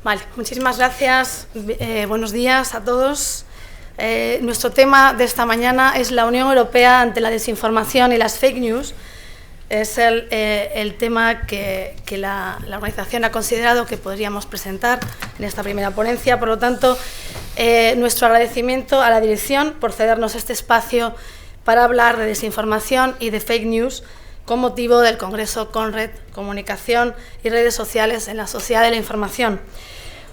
Vale, muchísimas gracias. Buenos días a todos. Nuestro tema de esta mañana es la Unión Europea ante la desinformación y las fake news. Es el tema que la organización ha considerado que podríamos presentar en esta primera ponencia. Por lo tanto, nuestro agradecimiento a la dirección por cedernos este espacio para hablar de desinformación y de fake news con motivo del Congreso CONRED, Comunicación y Redes Sociales en la Sociedad de la Información.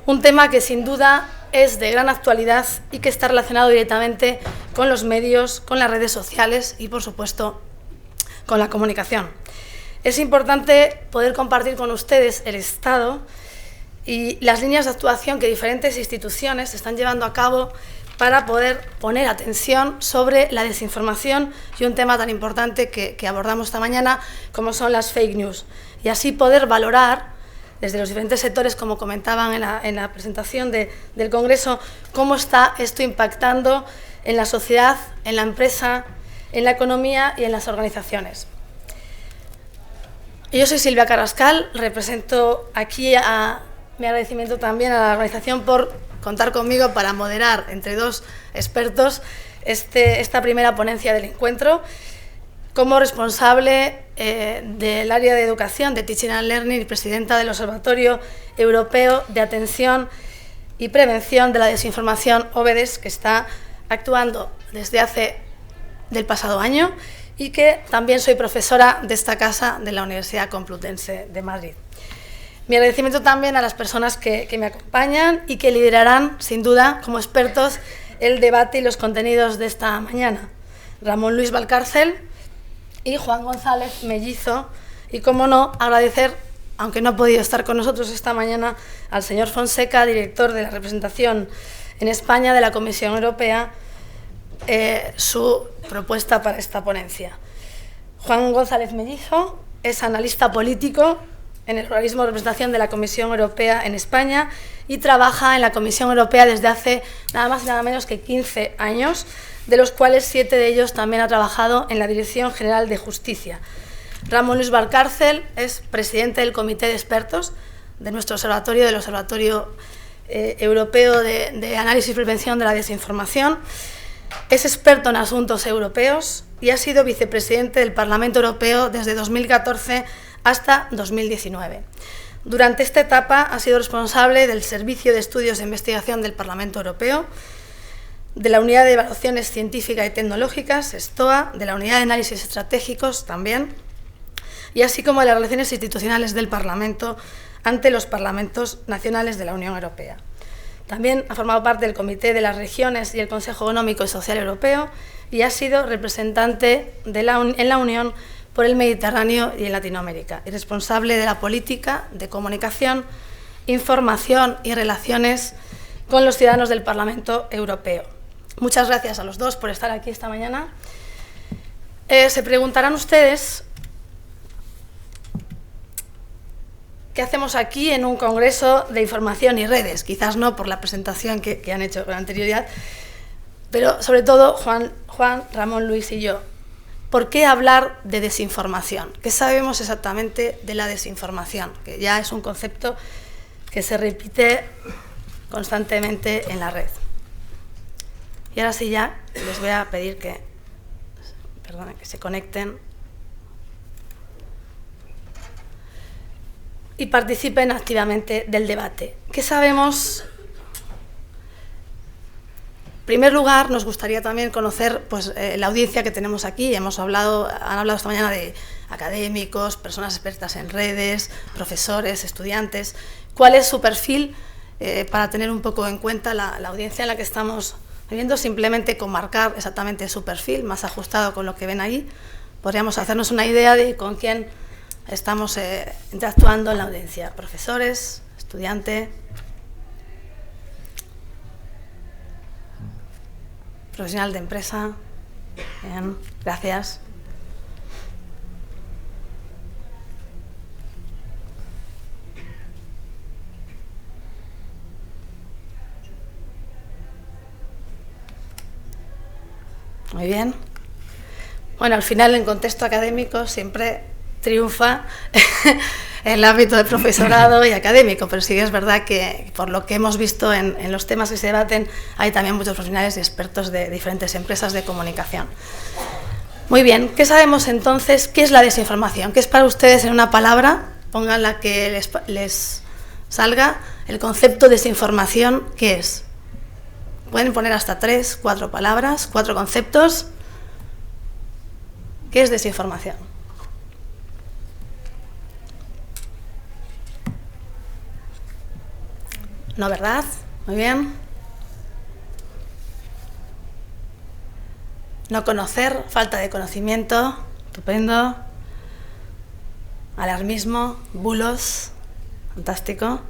Un tema que sin duda es de gran actualidad y que está relacionado directamente con los medios, con las redes sociales y, por supuesto, con la comunicación. Es importante poder compartir con ustedes el estado y las líneas de actuación que diferentes instituciones están llevando a cabo para poder poner atención sobre la desinformación y un tema tan importante que abordamos esta mañana como son las fake news. Y así poder valorar desde los diferentes sectores, como comentaban en la presentación del Congreso, cómo está esto impactando en la sociedad, en la empresa, en la economía y en las organizaciones. Yo soy Silvia Carrascal, represento aquí mi agradecimiento también a la organización por contar conmigo para moderar entre dos expertos esta primera ponencia del encuentro. Como responsable del área de educación de Teaching and Learning y presidenta del Observatorio Europeo de Atención y Prevención de la Desinformación, OBEDES, que está actuando desde del pasado año, y que también soy profesora de esta casa de la Universidad Complutense de Madrid. Mi agradecimiento también a las personas que me acompañan y que liderarán, sin duda, como expertos, el debate y los contenidos de esta mañana. Ramón Luis Valcárcel y Juan González Mellizo. Y, como no, agradecer, aunque no ha podido estar con nosotros esta mañana, al señor Fonseca, director de la representación en España de la Comisión Europea, su propuesta para esta ponencia. Juan González Mellizo es analista político en el organismo de representación de la Comisión Europea en España y trabaja en la Comisión Europea desde hace nada más y nada menos que 15 años, de los cuales 7 de ellos también ha trabajado en la Dirección General de Justicia. Ramón Luis Valcárcel es presidente del Comité de Expertos de nuestro observatorio, del Observatorio Europeo de Análisis y Prevención de la Desinformación. Es experto en asuntos europeos y ha sido vicepresidente del Parlamento Europeo desde 2014 hasta 2019. Durante esta etapa ha sido responsable del Servicio de Estudios e Investigación del Parlamento Europeo, de la Unidad de Evaluaciones Científicas y Tecnológicas, STOA, de la Unidad de Análisis Estratégicos también, y así como de las relaciones institucionales del Parlamento ante los parlamentos nacionales de la Unión Europea. También ha formado parte del Comité de las Regiones y el Consejo Económico y Social Europeo y ha sido representante en la Unión por el Mediterráneo y en Latinoamérica, y responsable de la política de comunicación, información y relaciones con los ciudadanos del Parlamento Europeo. Muchas gracias a los dos por estar aquí esta mañana. Se preguntarán ustedes qué hacemos aquí en un congreso de información y redes. Quizás no por la presentación que han hecho con anterioridad, pero sobre todo Juan, Ramón, Luis y yo. ¿Por qué hablar de desinformación? ¿Qué sabemos exactamente de la desinformación? Que ya es un concepto que se repite constantemente en la red. Y ahora sí, ya les voy a pedir que se conecten y participen activamente del debate. ¿Qué sabemos? En primer lugar, nos gustaría también conocer la audiencia que tenemos aquí. Han hablado esta mañana de académicos, personas expertas en redes, profesores, estudiantes. ¿Cuál es su perfil para tener un poco en cuenta la audiencia en la que estamos viviendo? Simplemente con marcar exactamente su perfil, más ajustado con lo que ven ahí, podríamos hacernos una idea de con quién estamos interactuando en la audiencia. Profesores, estudiante, profesional de empresa. Bien, gracias. Muy bien. Bueno, al final, en contexto académico siempre triunfa el ámbito de profesorado y académico, pero sí es verdad que por lo que hemos visto en los temas que se debaten, hay también muchos profesionales y expertos de diferentes empresas de comunicación. Muy bien, ¿qué sabemos entonces? ¿Qué es la desinformación? ¿Qué es para ustedes en una palabra? Pongan la que les salga. El concepto de desinformación, ¿qué es? Pueden poner hasta 3, 4 palabras, 4 conceptos. ¿Qué es desinformación? No, ¿verdad? Muy bien. No conocer, falta de conocimiento, estupendo. Alarmismo, bulos, fantástico.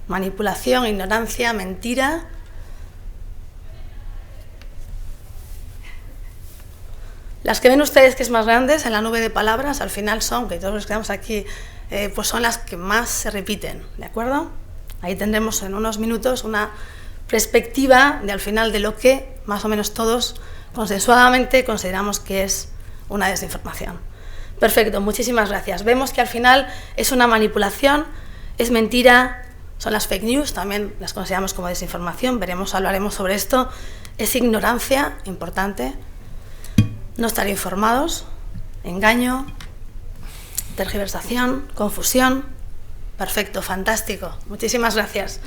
Manipulación, ignorancia, mentira. Las que ven ustedes que es más grandes en la nube de palabras, al final son, que todos los que estamos aquí, pues son las que más se repiten, ¿de acuerdo? Ahí tendremos en unos minutos una perspectiva de al final de lo que más o menos todos consensuadamente consideramos que es una desinformación. Perfecto, muchísimas gracias. Vemos que al final es una manipulación, es mentira, son las fake news, también las consideramos como desinformación, hablaremos sobre esto. Es ignorancia, importante, no estar informados, engaño, tergiversación, confusión. Perfecto, fantástico, muchísimas gracias.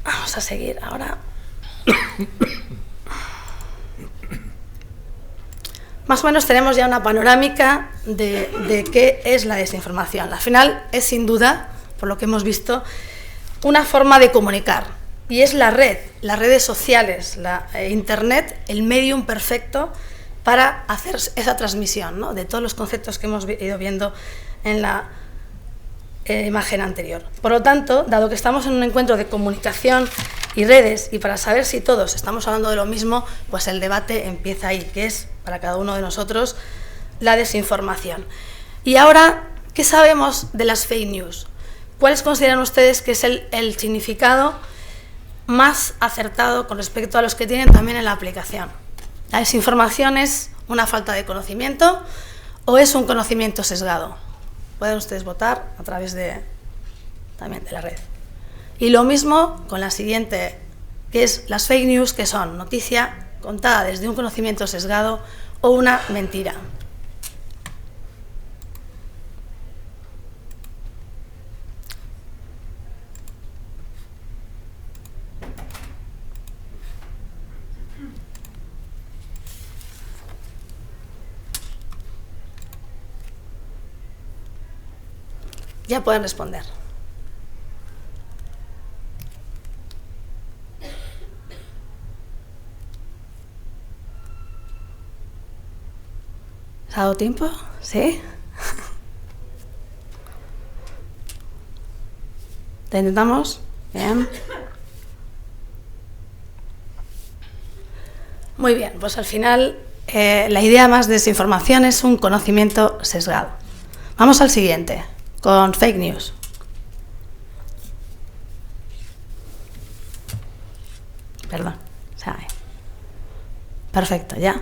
Vamos a seguir ahora. Más o menos tenemos ya una panorámica de qué es la desinformación. Al final es sin duda, por lo que hemos visto, una forma de comunicar. Y es la red, las redes sociales, Internet, el medium perfecto para hacer esa transmisión, ¿no?, de todos los conceptos que hemos ido viendo en la imagen anterior. Por lo tanto, dado que estamos en un encuentro de comunicación y redes, y para saber si todos estamos hablando de lo mismo, pues el debate empieza ahí, que es, para cada uno de nosotros, la desinformación. Y ahora, ¿qué sabemos de las fake news? ¿Cuáles consideran ustedes que es el significado más acertado con respecto a los que tienen también en la aplicación? ¿La desinformación es una falta de conocimiento o es un conocimiento sesgado? Pueden ustedes votar a través también de la red. Y lo mismo con la siguiente, que es las fake news, que son noticia contada desde un conocimiento sesgado o una mentira. Ya pueden responder. ¿Ha dado tiempo? ¿Sí? ¿Te intentamos? Bien. Muy bien, pues al final la idea más de desinformación es un conocimiento sesgado. Vamos al siguiente, con fake news. Perdón, ¿sabe? Perfecto, ya.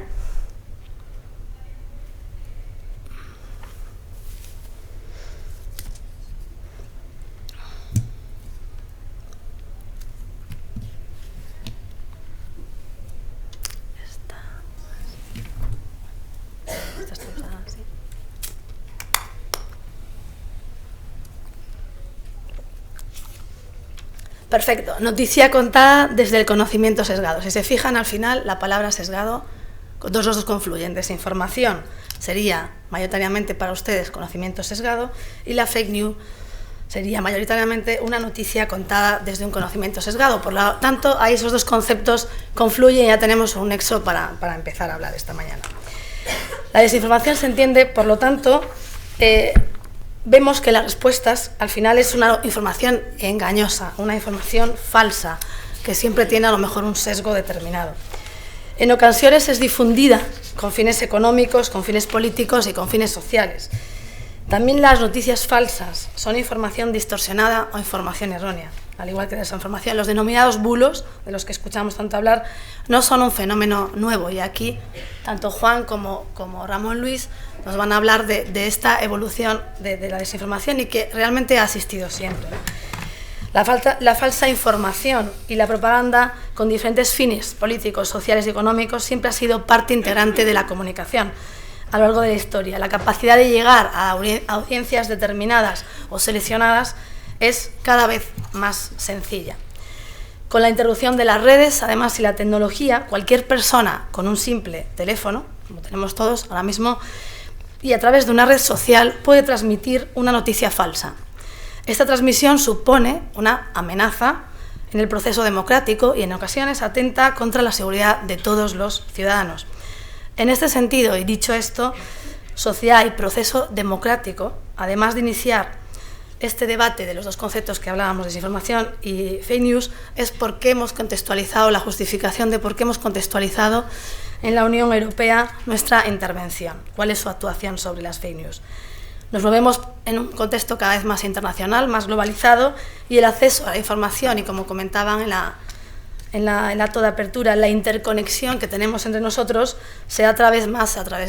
Perfecto. Noticia contada desde el conocimiento sesgado. Si se fijan, al final, la palabra sesgado, los dos confluyen. Desinformación sería mayoritariamente para ustedes conocimiento sesgado y la fake news sería mayoritariamente una noticia contada desde un conocimiento sesgado. Por lo tanto, ahí esos dos conceptos confluyen y ya tenemos un nexo para empezar a hablar esta mañana. La desinformación se entiende, por lo tanto, vemos que las respuestas al final es una información engañosa, una información falsa, que siempre tiene a lo mejor un sesgo determinado. En ocasiones es difundida con fines económicos, con fines políticos y con fines sociales. También las noticias falsas son información distorsionada o información errónea. al igual que la desinformación. Los denominados bulos, de los que escuchamos tanto hablar, no son un fenómeno nuevo, y aquí tanto Juan como Ramón Luis nos van a hablar de esta evolución de la desinformación y que realmente ha existido siempre. La falsa información y la propaganda con diferentes fines políticos, sociales y económicos siempre ha sido parte integrante de la comunicación a lo largo de la historia. La capacidad de llegar a audiencias determinadas o seleccionadas es cada vez más sencilla. Con la introducción de las redes, además, y la tecnología, cualquier persona con un simple teléfono, como tenemos todos ahora mismo, y a través de una red social puede transmitir una noticia falsa. Esta transmisión supone una amenaza en el proceso democrático y en ocasiones atenta contra la seguridad de todos los ciudadanos. En este sentido, y dicho esto, sociedad y proceso democrático, además de iniciar este debate de los dos conceptos que hablábamos, desinformación y fake news, es por qué hemos contextualizado, la justificación de por qué hemos contextualizado en la Unión Europea nuestra intervención, cuál es su actuación sobre las fake news. Nos movemos en un contexto cada vez más internacional, más globalizado, y el acceso a la información, y como comentaban en el acto de apertura, la interconexión que tenemos entre nosotros se da a través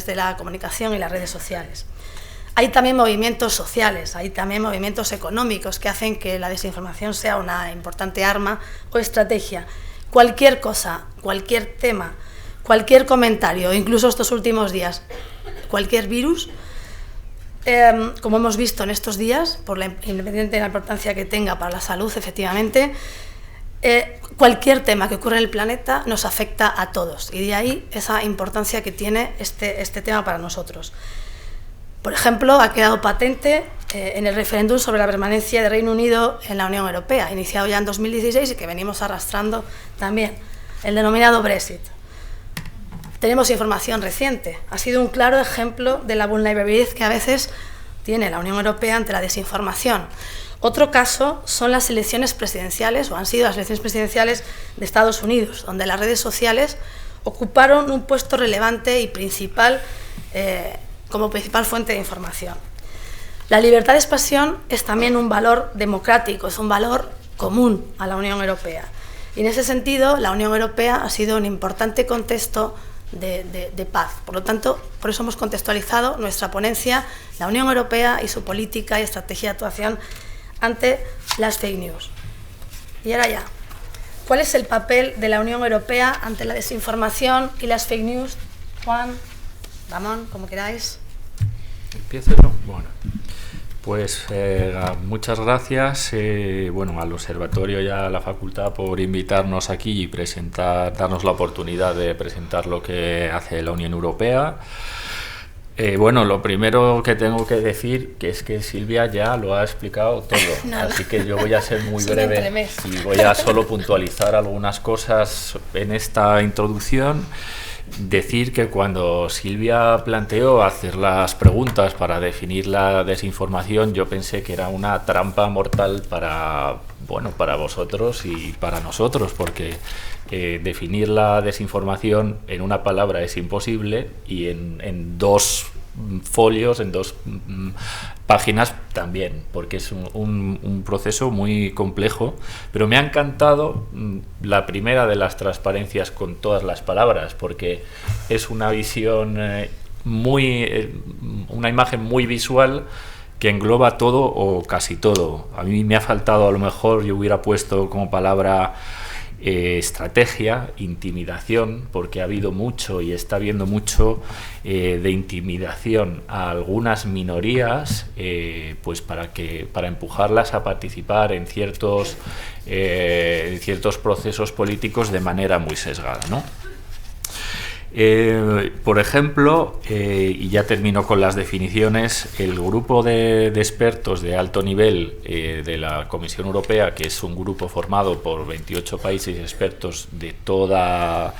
de la comunicación y las redes sociales. Hay también movimientos sociales, hay también movimientos económicos que hacen que la desinformación sea una importante arma o estrategia. Cualquier cosa, cualquier tema, cualquier comentario, incluso estos últimos días, cualquier virus, como hemos visto en estos días, independiente de la importancia que tenga para la salud, efectivamente, cualquier tema que ocurre en el planeta nos afecta a todos, y de ahí esa importancia que tiene este tema para nosotros. Por ejemplo, ha quedado patente en el referéndum sobre la permanencia del Reino Unido en la Unión Europea, iniciado ya en 2016 y que venimos arrastrando también, el denominado Brexit. Tenemos información reciente. Ha sido un claro ejemplo de la vulnerabilidad que a veces tiene la Unión Europea ante la desinformación. Otro caso son las elecciones presidenciales, o han sido las elecciones presidenciales de Estados Unidos, donde las redes sociales ocuparon un puesto relevante y principal como principal fuente de información. La libertad de expresión es también un valor democrático, es un valor común a la Unión Europea. Y en ese sentido, la Unión Europea ha sido un importante contexto de paz. Por lo tanto, por eso hemos contextualizado nuestra ponencia, la Unión Europea y su política y estrategia de actuación ante las fake news. Y ahora ya, ¿cuál es el papel de la Unión Europea ante la desinformación y las fake news? Juan, Ramón, como queráis. ¿Empiezo yo? Bueno, pues muchas gracias al Observatorio y a la Facultad por invitarnos aquí y darnos la oportunidad de presentar lo que hace la Unión Europea. Lo primero que tengo que decir que es que Silvia ya lo ha explicado todo, así que yo voy a ser muy breve y voy a solo puntualizar algunas cosas en esta introducción. Decir que cuando Silvia planteó hacer las preguntas para definir la desinformación, yo pensé que era una trampa mortal para vosotros y para nosotros, porque definir la desinformación en una palabra es imposible, y en dos folios, en dos páginas también, porque es un proceso muy complejo. Pero me ha encantado la primera de las transparencias con todas las palabras, porque es una visión una imagen muy visual que engloba todo o casi todo. A mí me ha faltado, a lo mejor yo hubiera puesto como palabra estrategia, intimidación, porque ha habido mucho y está habiendo mucho de intimidación a algunas minorías, para empujarlas a participar en ciertos procesos políticos de manera muy sesgada, ¿no? Por ejemplo, y ya termino con las definiciones, el grupo de expertos de alto nivel de la Comisión Europea, que es un grupo formado por 28 países expertos de todas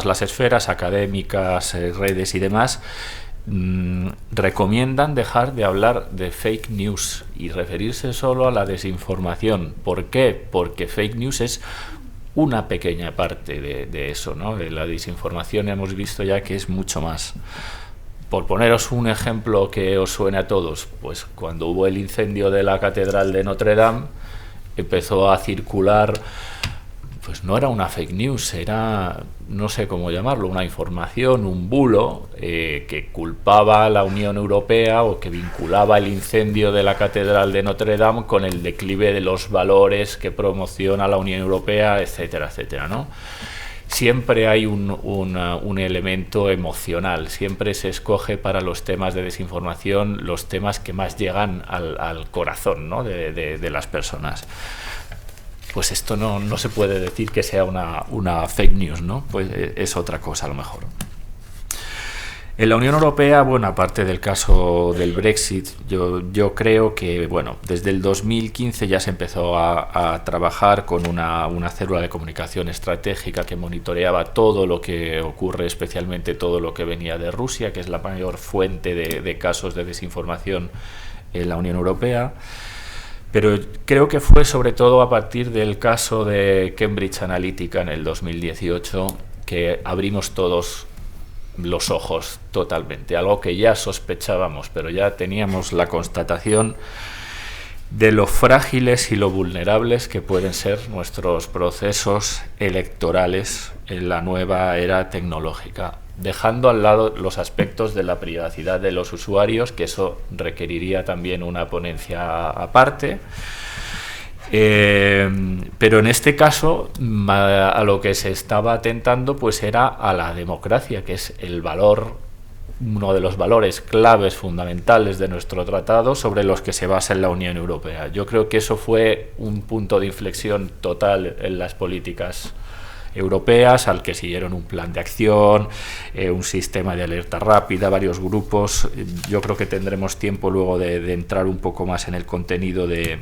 las esferas académicas, redes y demás, recomiendan dejar de hablar de fake news y referirse solo a la desinformación. ¿Por qué? Porque fake news es una pequeña parte de eso, ¿no? De la desinformación hemos visto ya que es mucho más. Por poneros un ejemplo que os suene a todos, pues cuando hubo el incendio de la Catedral de Notre Dame, empezó a circular, pues no era una fake news, era, no sé cómo llamarlo, una información, un bulo que culpaba a la Unión Europea o que vinculaba el incendio de la Catedral de Notre Dame con el declive de los valores que promociona la Unión Europea, etcétera, etcétera, ¿no? Siempre hay un elemento emocional, siempre se escoge para los temas de desinformación los temas que más llegan al corazón, ¿no?, de las personas. Pues esto no se puede decir que sea una fake news, ¿no? Pues es otra cosa a lo mejor. En la Unión Europea, bueno, aparte del caso del Brexit, yo creo que, bueno, desde el 2015 ya se empezó a trabajar con una célula de comunicación estratégica que monitoreaba todo lo que ocurre, especialmente todo lo que venía de Rusia, que es la mayor fuente de casos de desinformación en la Unión Europea. Pero creo que fue sobre todo a partir del caso de Cambridge Analytica en el 2018 que abrimos todos los ojos totalmente, algo que ya sospechábamos, pero ya teníamos la constatación de lo frágiles y lo vulnerables que pueden ser nuestros procesos electorales en la nueva era tecnológica, dejando al lado los aspectos de la privacidad de los usuarios, que eso requeriría también una ponencia aparte. Pero en este caso a lo que se estaba atentando pues era a la democracia, que es el valor, uno de los valores claves fundamentales de nuestro tratado sobre los que se basa en la Unión Europea. Yo creo que eso fue un punto de inflexión total en las políticas europeas, al que siguieron un plan de acción, un sistema de alerta rápida, varios grupos. Yo creo que tendremos tiempo luego de entrar un poco más en el contenido de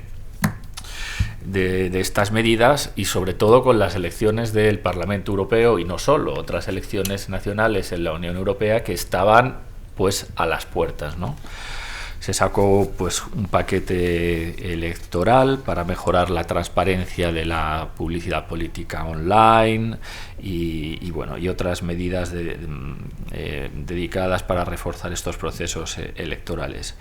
estas medidas, y sobre todo con las elecciones del Parlamento Europeo y no solo, otras elecciones nacionales en la Unión Europea que estaban pues a las puertas, ¿no? Se sacó pues un paquete electoral para mejorar la transparencia de la publicidad política online y bueno, y otras medidas dedicadas para reforzar estos procesos electorales.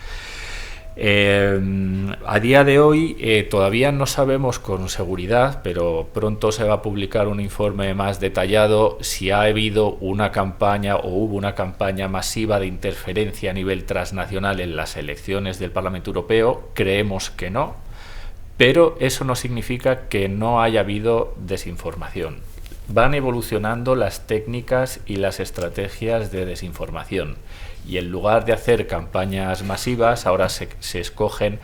A día de hoy todavía no sabemos con seguridad, pero pronto se va a publicar un informe más detallado si ha habido una campaña o hubo una campaña masiva de interferencia a nivel transnacional en las elecciones del Parlamento Europeo. Creemos que no, pero eso no significa que no haya habido desinformación. Van evolucionando las técnicas y las estrategias de desinformación. Y en lugar de hacer campañas masivas, ahora se escogen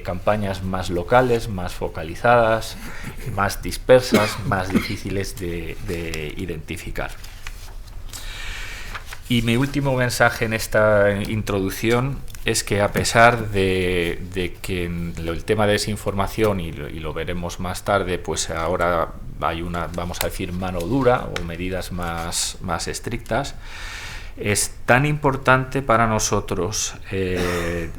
campañas más locales, más focalizadas, más dispersas, más difíciles de identificar. Y mi último mensaje en esta introducción es que, a pesar de que el tema de desinformación, y lo veremos más tarde, pues ahora hay vamos a decir, mano dura o medidas más estrictas, es tan importante para nosotros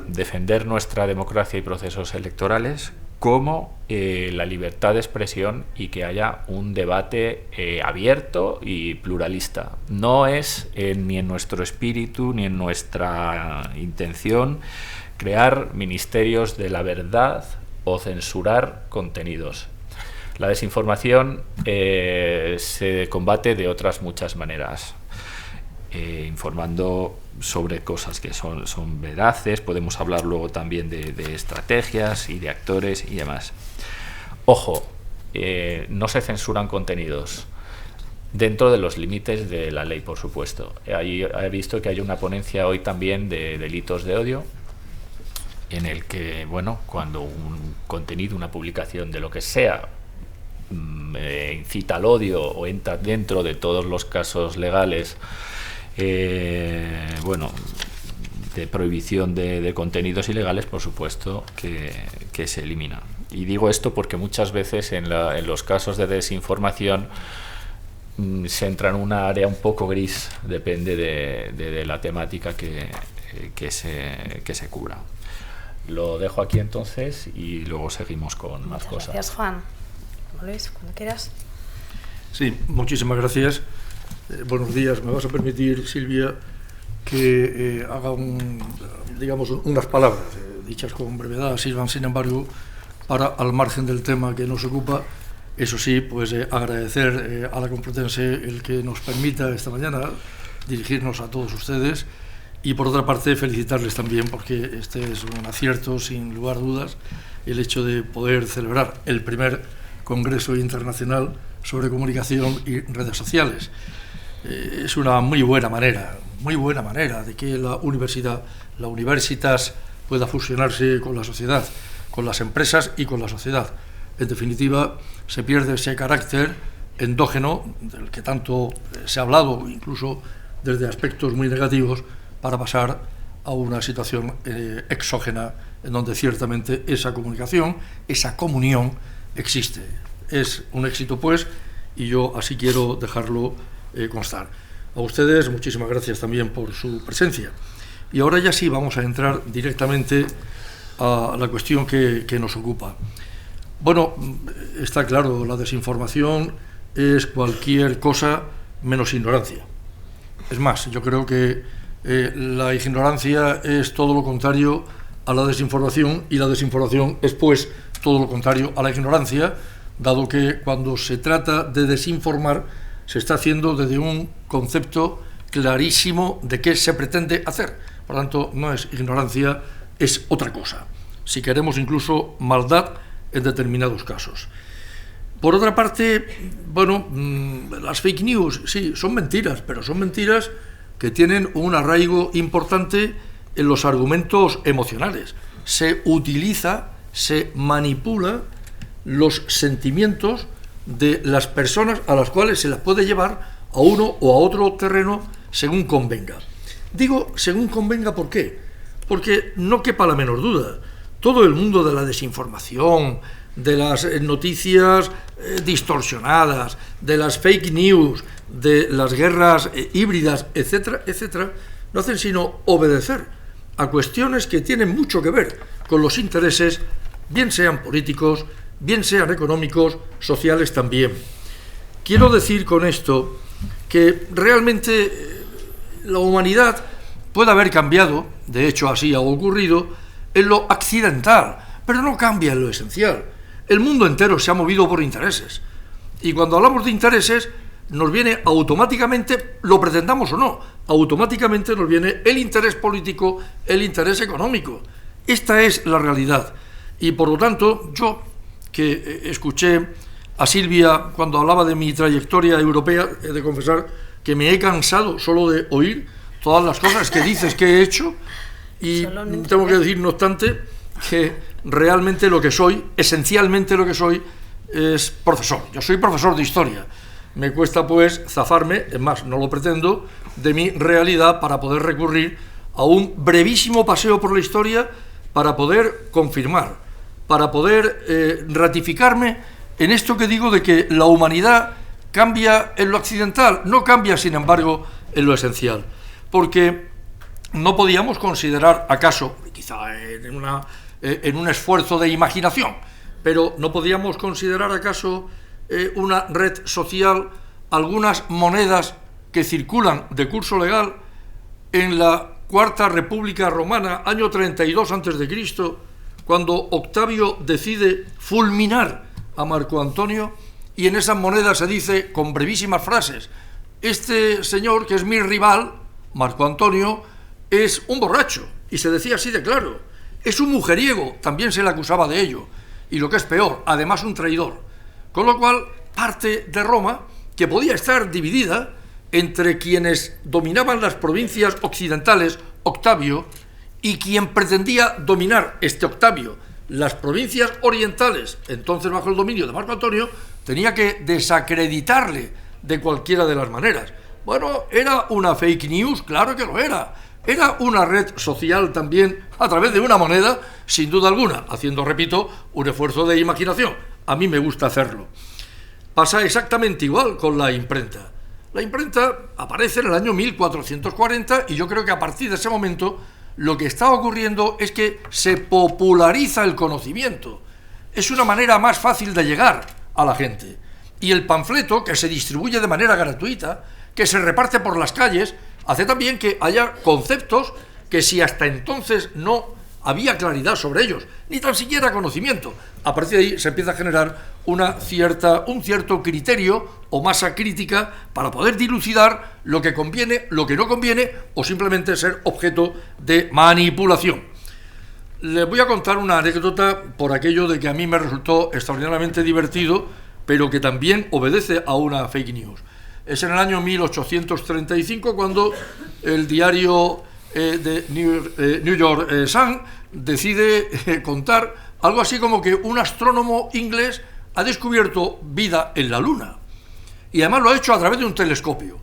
defender nuestra democracia y procesos electorales como la libertad de expresión y que haya un debate abierto y pluralista. No es ni en nuestro espíritu ni en nuestra intención crear ministerios de la verdad o censurar contenidos. La desinformación se combate de otras muchas maneras. Informando sobre cosas que son veraces. Podemos hablar luego también de estrategias y de actores y demás. Ojo, no se censuran contenidos dentro de los límites de la ley, por supuesto. He visto que hay una ponencia hoy también de delitos de odio, en el que, bueno, cuando un contenido, una publicación de lo que sea incita al odio o entra dentro de todos los casos legales bueno, de prohibición de contenidos ilegales, por supuesto que se elimina. Y digo esto porque muchas veces en los casos de desinformación se entra en una área un poco gris, depende de la temática que se cubra. Lo dejo aquí entonces y luego seguimos con más cosas. Gracias, Juan. Luis, cuando quieras. Sí, muchísimas gracias. Buenos días. Me vas a permitir, Silvia, que haga digamos unas palabras dichas con brevedad. Sirvan, sin embargo, para, al margen del tema que nos ocupa, eso sí, pues agradecer a la Complutense el que nos permita esta mañana dirigirnos a todos ustedes, y por otra parte felicitarles también, porque este es un acierto sin lugar a dudas, el hecho de poder celebrar el primer Congreso Internacional sobre Comunicación y Redes Sociales. Es una muy buena manera de que la universitas pueda fusionarse con la sociedad, con las empresas y con la sociedad. En definitiva, se pierde ese carácter endógeno del que tanto se ha hablado, incluso desde aspectos muy negativos, para pasar a una situación exógena en donde ciertamente esa comunicación, esa comunión existe. Es un éxito, pues, y yo así quiero dejarlo constar. A ustedes muchísimas gracias también por su presencia. Y ahora ya sí vamos a entrar directamente a la cuestión que nos ocupa. Bueno, está claro, la desinformación es cualquier cosa menos ignorancia. Es más, yo creo que la ignorancia es todo lo contrario a la desinformación, y la desinformación es, pues, todo lo contrario a la ignorancia, dado que cuando se trata de desinformar se está haciendo desde un concepto clarísimo de qué se pretende hacer. Por tanto, no es ignorancia, es otra cosa. Si queremos, incluso maldad en determinados casos. Por otra parte, bueno, las fake news, sí, son mentiras, pero son mentiras que tienen un arraigo importante en los argumentos emocionales. Se utiliza, se manipula los sentimientos de las personas a las cuales se las puede llevar a uno o a otro terreno según convenga. Digo según convenga, ¿por qué? Porque no quepa la menor duda, todo el mundo de la desinformación, de las noticias distorsionadas, de las fake news, de las guerras híbridas, etcétera, etcétera, no hacen sino obedecer a cuestiones que tienen mucho que ver con los intereses, bien sean políticos, bien sean económicos, sociales también. Quiero decir con esto que realmente la humanidad puede haber cambiado, de hecho así ha ocurrido, en lo accidental, pero no cambia en lo esencial. El mundo entero se ha movido por intereses, y cuando hablamos de intereses nos viene automáticamente, lo pretendamos o no, automáticamente nos viene el interés político, el interés económico. Esta es la realidad, y por lo tanto yo, que escuché a Silvia cuando hablaba de mi trayectoria europea, he de confesar que me he cansado solo de oír todas las cosas que dices que he hecho, y tengo que decir, no obstante, que realmente lo que soy, esencialmente lo que soy, es profesor. Yo soy profesor de historia. Me cuesta, pues, zafarme, es más, no lo pretendo, de mi realidad para poder recurrir a un brevísimo paseo por la historia para poder confirmar, para poder ratificarme en esto que digo de que la humanidad cambia en lo accidental, no cambia, sin embargo, en lo esencial. Porque no podíamos considerar, acaso, quizá en un esfuerzo de imaginación, pero no podíamos considerar, acaso, una red social, algunas monedas que circulan de curso legal en la Cuarta República Romana, año 32 a.C., cuando Octavio decide fulminar a Marco Antonio, y en esas monedas se dice, con brevísimas frases, este señor, que es mi rival, Marco Antonio, es un borracho, y se decía así de claro, es un mujeriego, también se le acusaba de ello, y lo que es peor, además un traidor. Con lo cual, parte de Roma, que podía estar dividida entre quienes dominaban las provincias occidentales, Octavio, y quien pretendía dominar, este Octavio, las provincias orientales, entonces bajo el dominio de Marco Antonio, tenía que desacreditarle de cualquiera de las maneras. Bueno, era una fake news, claro que lo era. Era una red social también a través de una moneda, sin duda alguna, haciendo, repito, un esfuerzo de imaginación. A mí me gusta hacerlo. Pasa exactamente igual con la imprenta. La imprenta aparece en el año 1440 y yo creo que a partir de ese momento lo que está ocurriendo es que se populariza el conocimiento. Es una manera más fácil de llegar a la gente. Y el panfleto, que se distribuye de manera gratuita, que se reparte por las calles, hace también que haya conceptos que si hasta entonces no había claridad sobre ellos, ni tan siquiera conocimiento. A partir de ahí se empieza a generar un cierto criterio o masa crítica para poder dilucidar lo que conviene, lo que no conviene, o simplemente ser objeto de manipulación. Les voy a contar una anécdota por aquello de que a mí me resultó extraordinariamente divertido, pero que también obedece a una fake news. Es en el año 1835 cuando el diario de New York Sun decide contar algo así como que un astrónomo inglés ha descubierto vida en la Luna, y además lo ha hecho a través de un telescopio.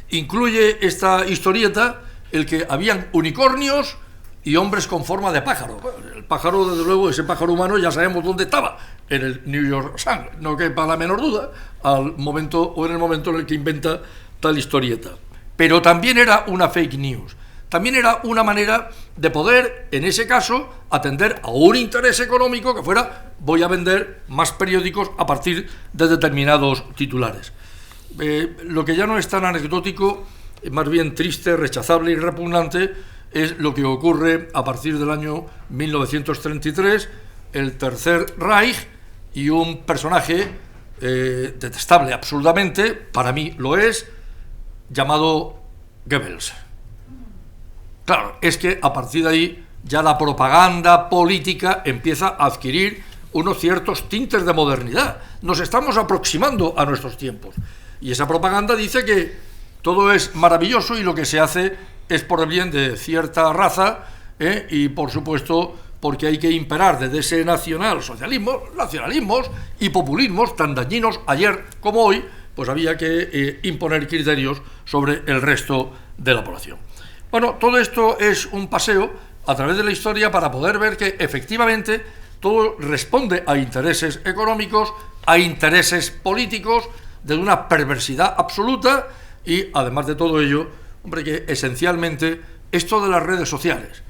Incluye esta historieta el que habían unicornios y hombres con forma de pájaro. El pájaro, desde luego, ese pájaro humano ya sabemos dónde estaba, en el New York Sun, no quepa la menor duda, en el momento en el que inventa tal historieta. Pero también era una fake news. También era una manera de poder, en ese caso, atender a un interés económico que fuera: voy a vender más periódicos a partir de determinados titulares. Lo que ya no es tan anecdótico, más bien triste, rechazable y repugnante, es lo que ocurre a partir del año 1933, el Tercer Reich y un personaje detestable absolutamente, para mí lo es, llamado Goebbels. Claro, es que a partir de ahí ya la propaganda política empieza a adquirir unos ciertos tintes de modernidad. Nos estamos aproximando a nuestros tiempos. Y esa propaganda dice que todo es maravilloso y lo que se hace es por el bien de cierta raza, y por supuesto porque hay que imperar desde ese nacionalismos y populismos tan dañinos ayer como hoy, pues había que imponer criterios sobre el resto de la población. Bueno, todo esto es un paseo a través de la historia para poder ver que efectivamente todo responde a intereses económicos, a intereses políticos, de una perversidad absoluta, y además de todo ello, hombre, que esencialmente esto de las redes sociales,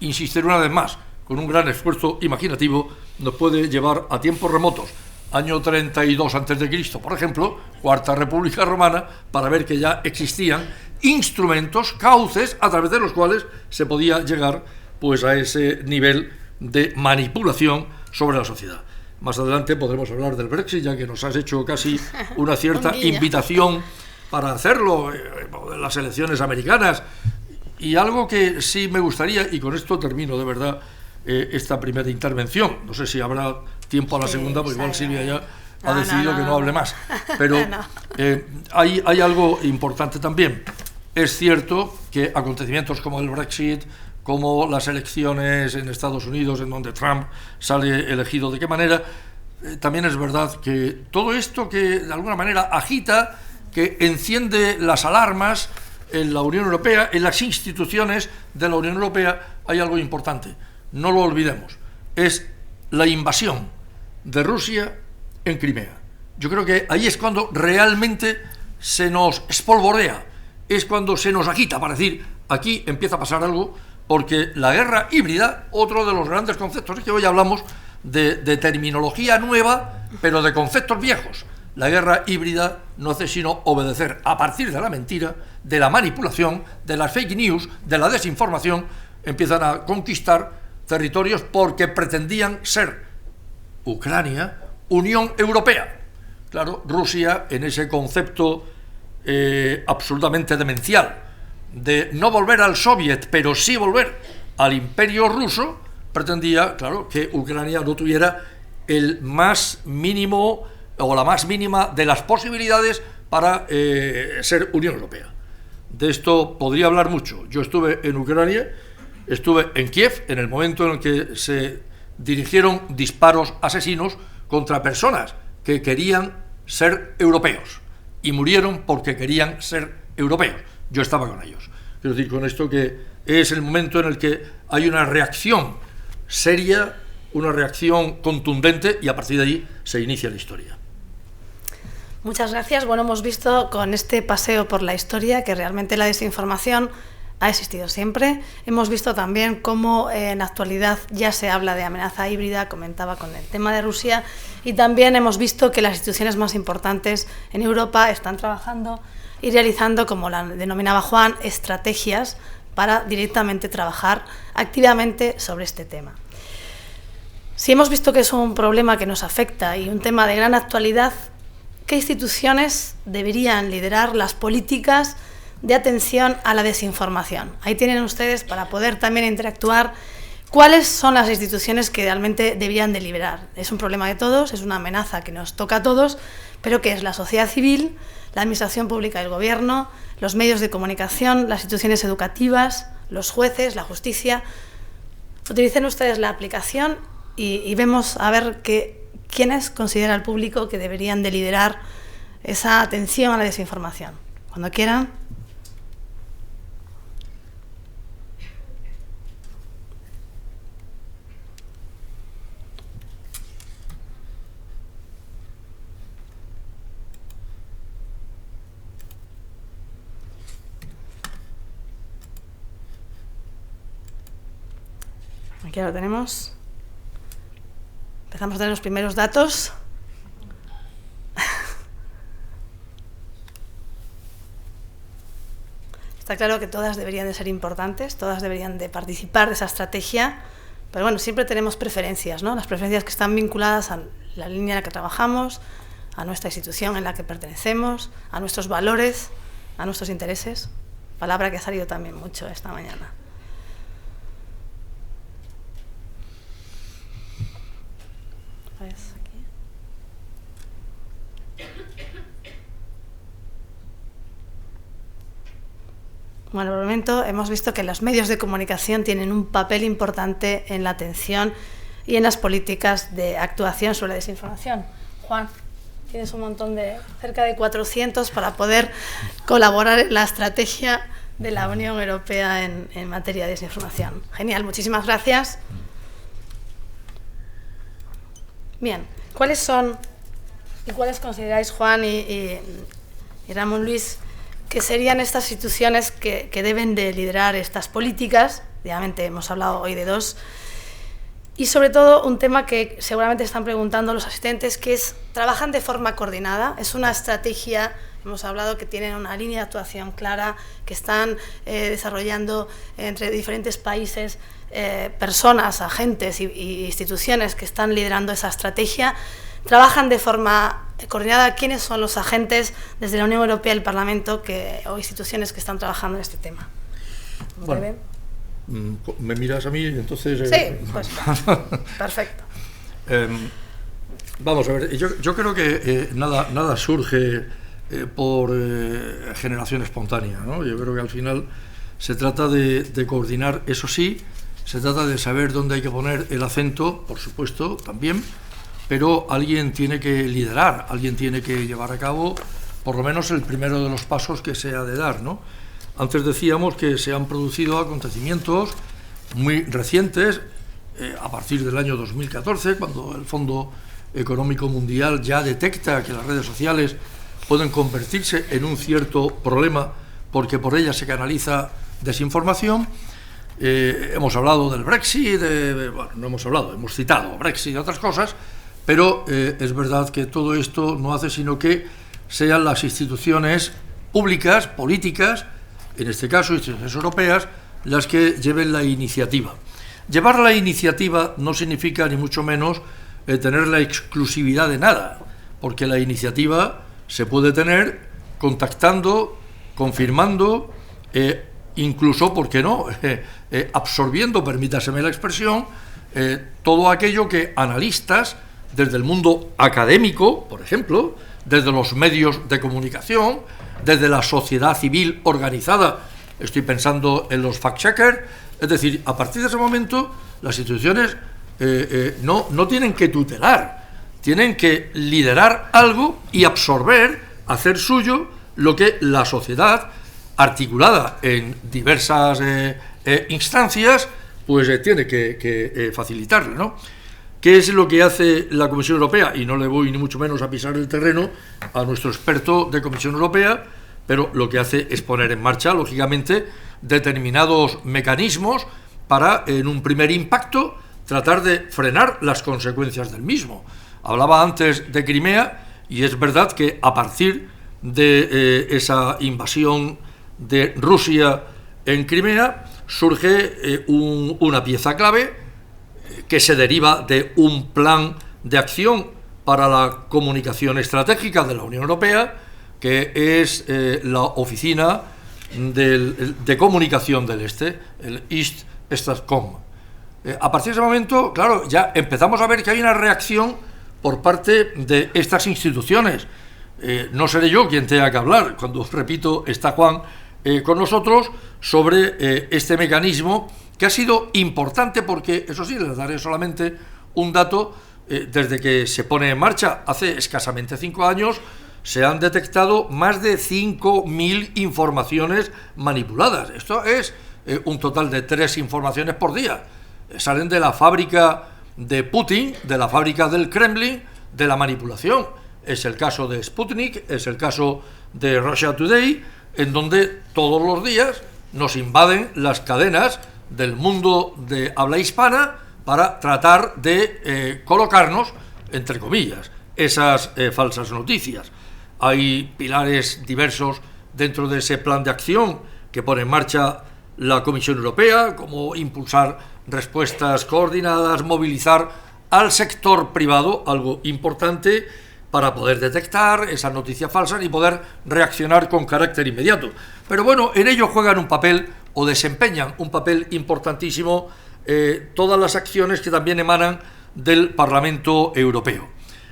insistir una vez más, con un gran esfuerzo imaginativo, nos puede llevar a tiempos remotos, año 32 a.C., por ejemplo, Cuarta República Romana, para ver que ya existían instrumentos, cauces, a través de los cuales se podía llegar pues a ese nivel de manipulación sobre la sociedad. Más adelante podremos hablar del Brexit, ya que nos has hecho casi una cierta invitación para hacerlo, las elecciones americanas, y algo que sí me gustaría, y con esto termino de verdad esta primera intervención, no sé si habrá tiempo a la segunda, porque igual Silvia ya ha decidido que no hable más, pero hay algo importante también. Es cierto que acontecimientos como el Brexit, como las elecciones en Estados Unidos, en donde Trump sale elegido de qué manera, también es verdad que todo esto que de alguna manera agita, que enciende las alarmas en la Unión Europea, en las instituciones de la Unión Europea, hay algo importante, no lo olvidemos, es la invasión de Rusia en Crimea. Yo creo que ahí es cuando realmente se nos espolvorea, es cuando se nos agita para decir, aquí empieza a pasar algo, porque la guerra híbrida, otro de los grandes conceptos, es que hoy hablamos de terminología nueva, pero de conceptos viejos. La guerra híbrida no hace sino obedecer a partir de la mentira, de la manipulación, de las fake news, de la desinformación, empiezan a conquistar territorios porque pretendían ser Ucrania, Unión Europea. Claro, Rusia, en ese concepto absolutamente demencial de no volver al soviet, pero sí volver al imperio ruso, pretendía, claro, que Ucrania no tuviera el más mínimo o la más mínima de las posibilidades para ser Unión Europea. De esto podría hablar mucho. Yo estuve en Ucrania, estuve en Kiev en el momento en el que se dirigieron disparos asesinos contra personas que querían ser europeos y murieron porque querían ser europeos. Yo estaba con ellos. Quiero decir con esto que es el momento en el que hay una reacción seria, una reacción contundente, y a partir de ahí se inicia la historia. Muchas gracias. Bueno, hemos visto con este paseo por la historia que realmente la desinformación ha existido siempre. Hemos visto también cómo en la actualidad ya se habla de amenaza híbrida, comentaba con el tema de Rusia, y también hemos visto que las instituciones más importantes en Europa están trabajando y realizando, como la denominaba Juan, estrategias para directamente trabajar activamente sobre este tema. Si hemos visto que es un problema que nos afecta y un tema de gran actualidad, ¿qué instituciones deberían liderar las políticas de atención a la desinformación? Ahí tienen ustedes, para poder también interactuar, cuáles son las instituciones que realmente deberían de liderar. Es un problema de todos, es una amenaza que nos toca a todos, pero que es la sociedad civil, la administración pública y el gobierno, los medios de comunicación, las instituciones educativas, los jueces, la justicia. Utilicen ustedes la aplicación y vemos a ver quiénes considera el público que deberían de liderar esa atención a la desinformación. Cuando quieran. Aquí lo tenemos. Empezamos a tener los primeros datos. Está claro que todas deberían de ser importantes, todas deberían de participar de esa estrategia, pero bueno, siempre tenemos preferencias, ¿no? Las preferencias que están vinculadas a la línea en la que trabajamos, a nuestra institución en la que pertenecemos, a nuestros valores, a nuestros intereses. Palabra que ha salido también mucho esta mañana. Bueno, por el momento hemos visto que los medios de comunicación tienen un papel importante en la atención y en las políticas de actuación sobre la desinformación. Juan, tienes un montón cerca de 400 para poder colaborar en la estrategia de la Unión Europea en materia de desinformación. Genial, muchísimas gracias. Bien, ¿cuáles son y cuáles consideráis, Juan y Ramón Luis, que serían estas instituciones que deben de liderar estas políticas? Obviamente hemos hablado hoy de dos. Y sobre todo un tema que seguramente están preguntando los asistentes, que es, ¿trabajan de forma coordinada? Es una estrategia, hemos hablado que tienen una línea de actuación clara, que están desarrollando entre diferentes países, personas, agentes y instituciones que están liderando esa estrategia. ¿Trabajan de forma coordinada? ¿Quiénes son los agentes desde la Unión Europea, el Parlamento o instituciones que están trabajando en este tema? Bueno, ¿me miras a mí? Entonces, sí, pues perfecto. Vamos a ver, yo creo que nada surge por generación espontánea, ¿no? Yo creo que al final se trata de coordinar, eso sí, se trata de saber dónde hay que poner el acento, por supuesto, también, pero alguien tiene que liderar, alguien tiene que llevar a cabo por lo menos el primero de los pasos que se ha de dar, ¿no? Antes decíamos que se han producido acontecimientos muy recientes, a partir del año 2014, cuando el Fondo Económico Mundial ya detecta que las redes sociales pueden convertirse en un cierto problema porque por ellas se canaliza desinformación. Hemos hablado del Brexit, bueno, no hemos hablado, hemos citado Brexit y otras cosas, pero es verdad que todo esto no hace sino que sean las instituciones públicas, políticas, en este caso instituciones europeas, las que lleven la iniciativa. Llevar la iniciativa no significa ni mucho menos tener la exclusividad de nada, porque la iniciativa se puede tener contactando, confirmando, incluso, ¿por qué no?, absorbiendo, permítaseme la expresión, todo aquello que analistas desde el mundo académico, por ejemplo, desde los medios de comunicación, desde la sociedad civil organizada, estoy pensando en los fact-checkers, es decir, a partir de ese momento las instituciones no tienen que tutelar, tienen que liderar algo y absorber, hacer suyo lo que la sociedad, articulada en diversas instancias, pues tiene que facilitarle, ¿no? ¿Qué es lo que hace la Comisión Europea? Y no le voy ni mucho menos a pisar el terreno a nuestro experto de Comisión Europea, pero lo que hace es poner en marcha, lógicamente, determinados mecanismos para, en un primer impacto, tratar de frenar las consecuencias del mismo. Hablaba antes de Crimea, y es verdad que a partir de esa invasión de Rusia en Crimea, surge una pieza clave que se deriva de un plan de acción para la comunicación estratégica de la Unión Europea, que es la Oficina de Comunicación del Este, el East Statcom. A partir de ese momento, claro, ya empezamos a ver que hay una reacción por parte de estas instituciones. No seré yo quien tenga que hablar, cuando, repito, está Juan con nosotros, sobre este mecanismo que ha sido importante porque, eso sí, les daré solamente un dato. Desde que se pone en marcha hace escasamente 5 años, se han detectado más de 5.000 informaciones manipuladas. Esto es un total de 3 informaciones por día. Salen de la fábrica de Putin, de la fábrica del Kremlin, de la manipulación. Es el caso de Sputnik, es el caso de Russia Today, en donde todos los días nos invaden las cadenas del mundo de habla hispana para tratar de colocarnos, entre comillas, esas falsas noticias. Hay pilares diversos dentro de ese plan de acción que pone en marcha la Comisión Europea, como impulsar respuestas coordinadas, movilizar al sector privado, algo importante para poder detectar esas noticias falsas y poder reaccionar con carácter inmediato. Pero bueno, en ello juegan un papel o desempeñan un papel importantísimo todas las acciones que también emanan del Parlamento Europeo.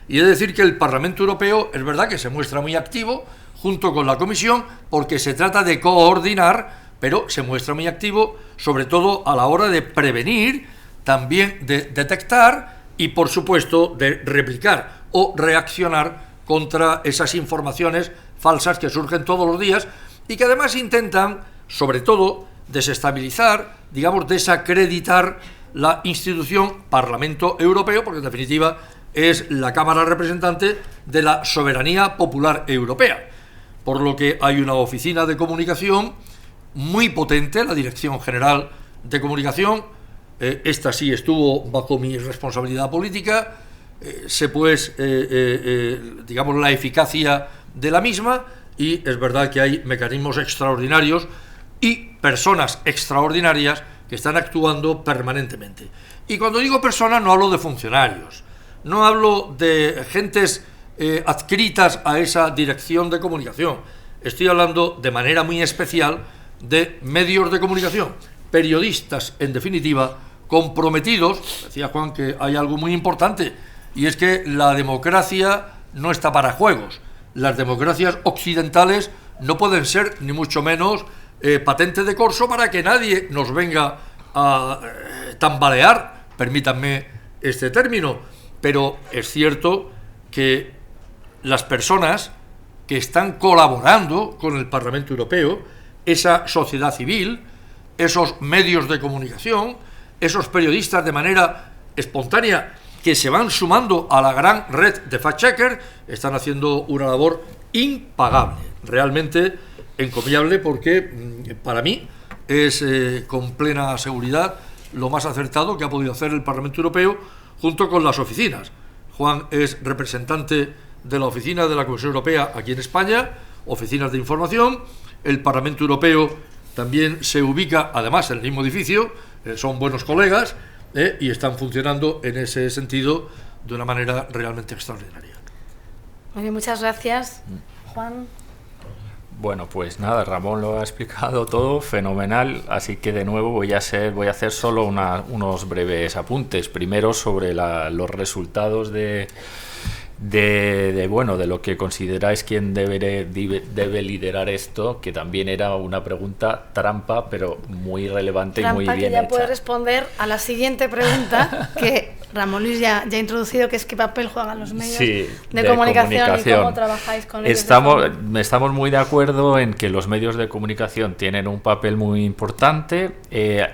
Y es decir que el Parlamento Europeo es verdad que se muestra muy activo junto con la Comisión, porque se trata de coordinar, pero se muestra muy activo sobre todo a la hora de prevenir, también de detectar y por supuesto de replicar o reaccionar contra esas informaciones falsas que surgen todos los días y que además intentan, sobre todo, desestabilizar, digamos, desacreditar la institución Parlamento Europeo, porque en definitiva es la Cámara Representante de la soberanía popular europea. Por lo que hay una oficina de comunicación muy potente, la Dirección General de Comunicación. Esta sí estuvo bajo mi responsabilidad política. Sé pues, digamos, la eficacia de la misma, y es verdad que hay mecanismos extraordinarios y personas extraordinarias que están actuando permanentemente. Y cuando digo personas no hablo de funcionarios, no hablo de gentes adscritas a esa dirección de comunicación. Estoy hablando de manera muy especial de medios de comunicación, periodistas, en definitiva, comprometidos. Decía Juan que hay algo muy importante, y es que la democracia no está para juegos. Las democracias occidentales no pueden ser, ni mucho menos, patente de corso para que nadie nos venga a tambalear, permítanme este término. Pero es cierto que las personas que están colaborando con el Parlamento Europeo, esa sociedad civil, esos medios de comunicación, esos periodistas de manera espontánea que se van sumando a la gran red de fact-checker, están haciendo una labor impagable, realmente encomiable, porque para mí es con plena seguridad lo más acertado que ha podido hacer el Parlamento Europeo junto con las oficinas. Juan es representante de la oficina de la Comisión Europea aquí en España, oficinas de información. El Parlamento Europeo también se ubica, además, en el mismo edificio, son buenos colegas y están funcionando en ese sentido de una manera realmente extraordinaria. Muy bien, muchas gracias, Juan. Bueno, pues nada, Ramón lo ha explicado todo fenomenal, así que de nuevo voy a hacer solo unos breves apuntes. Primero sobre los resultados de lo que consideráis quién debe liderar esto, que también era una pregunta trampa, pero muy relevante y muy bien hecha. Que ya puede responder a la siguiente pregunta que Ramón Luis ya ha introducido, que es qué papel juegan los medios de comunicación y cómo trabajáis con ellos. Estamos muy de acuerdo en que los medios de comunicación tienen un papel muy importante.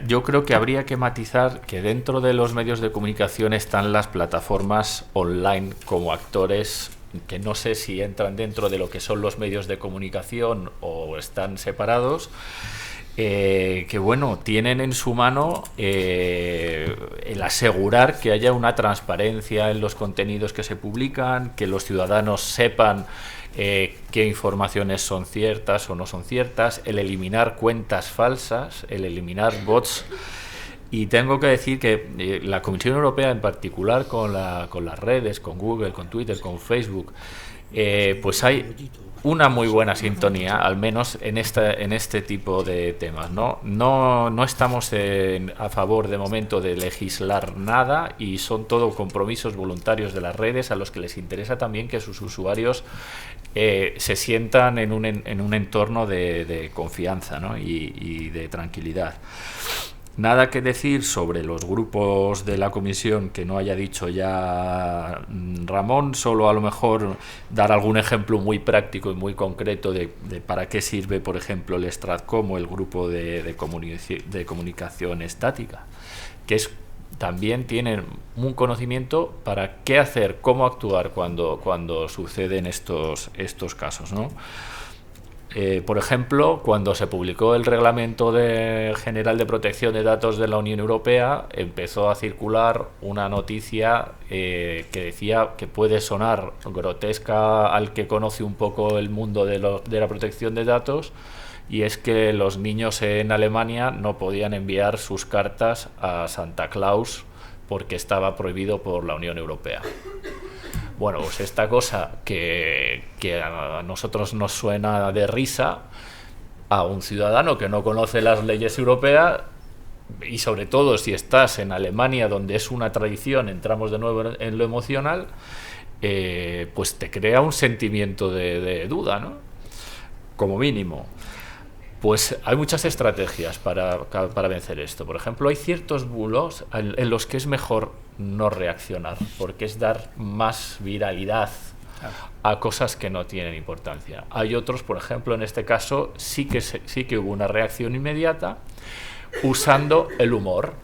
Yo creo que habría que matizar que dentro de los medios de comunicación están las plataformas online como actores que no sé si entran dentro de lo que son los medios de comunicación o están separados. Que bueno, tienen en su mano el asegurar que haya una transparencia en los contenidos que se publican, que los ciudadanos sepan qué informaciones son ciertas o no son ciertas, el eliminar cuentas falsas, el eliminar bots. Y tengo que decir que la Comisión Europea en particular con las redes, con Google, con Twitter, con Facebook, pues hay una muy buena sintonía, al menos en este tipo de temas, ¿no? No estamos a favor de momento de legislar nada, y son todo compromisos voluntarios de las redes a los que les interesa también que sus usuarios se sientan en un entorno de confianza, ¿no? y de tranquilidad. Nada que decir sobre los grupos de la comisión que no haya dicho ya Ramón, solo a lo mejor dar algún ejemplo muy práctico y muy concreto de para qué sirve, por ejemplo, el Stratcom o el grupo de comunicación estática, que también tienen un conocimiento para qué hacer, cómo actuar cuando suceden estos casos, ¿no? Por ejemplo, cuando se publicó el Reglamento General de Protección de Datos de la Unión Europea, empezó a circular una noticia que decía, que puede sonar grotesca al que conoce un poco el mundo de la protección de datos, y es que los niños en Alemania no podían enviar sus cartas a Santa Claus porque estaba prohibido por la Unión Europea. Bueno, pues esta cosa que a nosotros nos suena de risa, a un ciudadano que no conoce las leyes europeas, y sobre todo si estás en Alemania, donde es una tradición, entramos de nuevo en lo emocional, pues te crea un sentimiento de duda, ¿no? Como mínimo. Pues hay muchas estrategias para vencer esto. Por ejemplo, hay ciertos bulos en los que es mejor no reaccionar, porque es dar más viralidad a cosas que no tienen importancia. Hay otros, por ejemplo, en este caso sí que hubo una reacción inmediata usando el humor.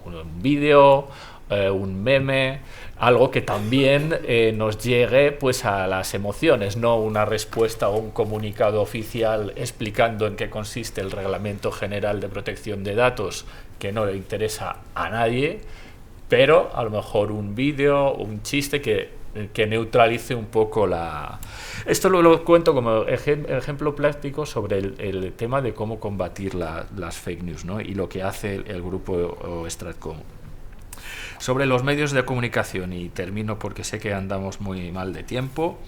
Un vídeo, un meme, algo que también nos llegue pues a las emociones, no una respuesta o un comunicado oficial explicando en qué consiste el Reglamento General de Protección de Datos, que no le interesa a nadie, pero a lo mejor un vídeo, un chiste que neutralice un poco Esto lo cuento como ejemplo práctico sobre el tema de cómo combatir las fake news, ¿no? Y lo que hace el grupo Stratcom. Sobre los medios de comunicación, y termino porque sé que andamos muy mal de tiempo.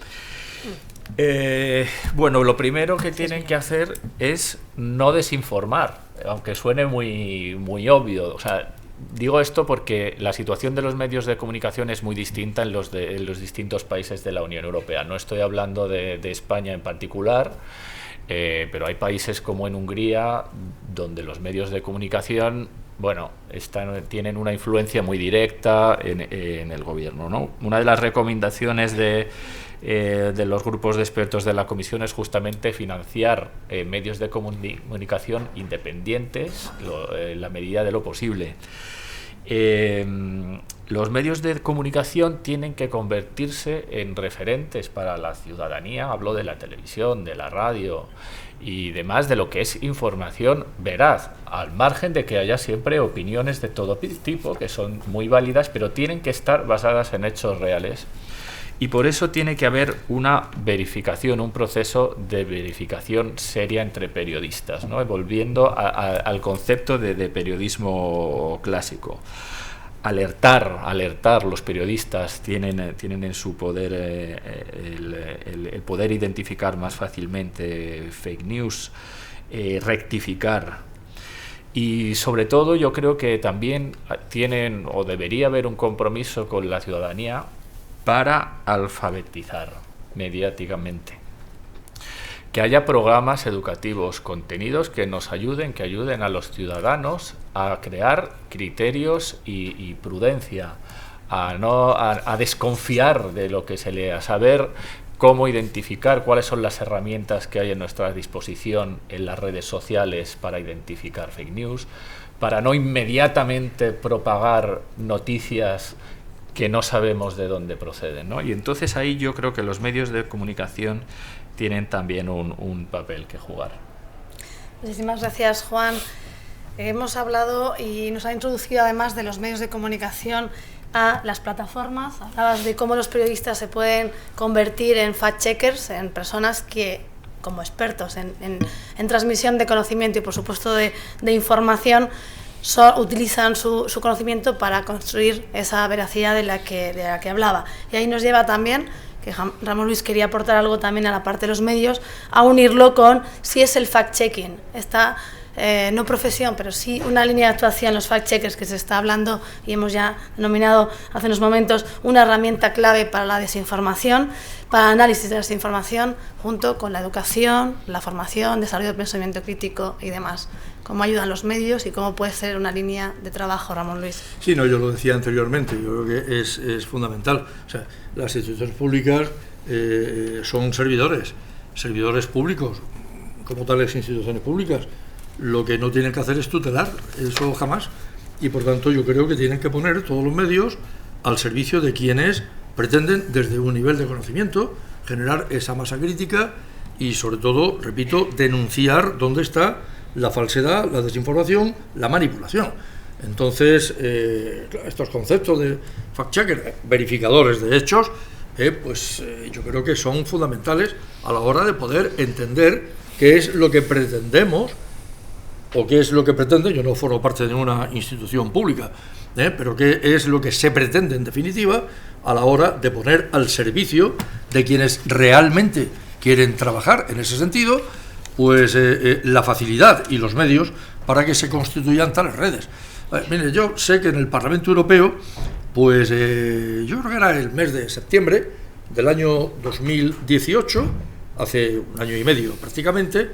Bueno, lo primero que tienen que hacer es no desinformar, aunque suene muy, muy obvio. O sea, digo esto porque la situación de los medios de comunicación es muy distinta en los distintos países de la Unión Europea. No estoy hablando de España en particular, pero hay países como en Hungría, donde los medios de comunicación, bueno, tienen una influencia muy directa en el gobierno, ¿no? Una de las recomendaciones de los grupos de expertos de la Comisión es justamente financiar medios de comunicación independientes en la medida de lo posible. Los medios de comunicación tienen que convertirse en referentes para la ciudadanía. Hablo de la televisión, de la radio y demás, de lo que es información veraz, al margen de que haya siempre opiniones de todo tipo, que son muy válidas, pero tienen que estar basadas en hechos reales. Y por eso tiene que haber una verificación, un proceso de verificación seria entre periodistas, ¿no? Volviendo al concepto de periodismo clásico. Alertar, los periodistas tienen en su poder el poder identificar más fácilmente fake news, rectificar. Y sobre todo yo creo que también tienen o debería haber un compromiso con la ciudadanía para alfabetizar mediáticamente. Que haya programas educativos, contenidos que nos ayuden, que ayuden a los ciudadanos a crear criterios y prudencia, a desconfiar de lo que se lea, a saber cómo identificar cuáles son las herramientas que hay a nuestra disposición en las redes sociales para identificar fake news, para no inmediatamente propagar noticias que no sabemos de dónde proceden, ¿no? Y entonces ahí yo creo que los medios de comunicación tienen también un papel que jugar. Muchísimas gracias, Juan. Hemos hablado y nos ha introducido además de los medios de comunicación a las plataformas. Hablabas de cómo los periodistas se pueden convertir en fact-checkers, en personas que, como expertos en transmisión de conocimiento y por supuesto de información, utilizan su conocimiento para construir esa veracidad de la que hablaba. Y ahí nos lleva también, que Ramón Luis quería aportar algo también a la parte de los medios, a unirlo con si es el fact-checking, esta no profesión, pero sí una línea de actuación, los fact-checkers, que se está hablando y hemos ya denominado hace unos momentos una herramienta clave para la desinformación, para el análisis de la desinformación, junto con la educación, la formación, desarrollo del pensamiento crítico y demás. ¿Cómo ayudan los medios y cómo puede ser una línea de trabajo, Ramón Luis? Sí, no, yo lo decía anteriormente, yo creo que es fundamental. O sea, las instituciones públicas son servidores públicos, como tales instituciones públicas. Lo que no tienen que hacer es tutelar, eso jamás. Y por tanto yo creo que tienen que poner todos los medios al servicio de quienes pretenden, desde un nivel de conocimiento, generar esa masa crítica y, sobre todo, repito, denunciar dónde está la falsedad, la desinformación, la manipulación. Entonces, estos conceptos de fact-checker, verificadores de hechos, yo creo que son fundamentales a la hora de poder entender qué es lo que pretendemos o qué es lo que pretende. Yo no formo parte de una institución pública, pero qué es lo que se pretende en definitiva a la hora de poner al servicio de quienes realmente quieren trabajar en ese sentido, pues la facilidad y los medios para que se constituyan tales redes. Mire, yo sé que en el Parlamento Europeo, pues yo creo que era el mes de septiembre del año 2018, hace un año y medio prácticamente,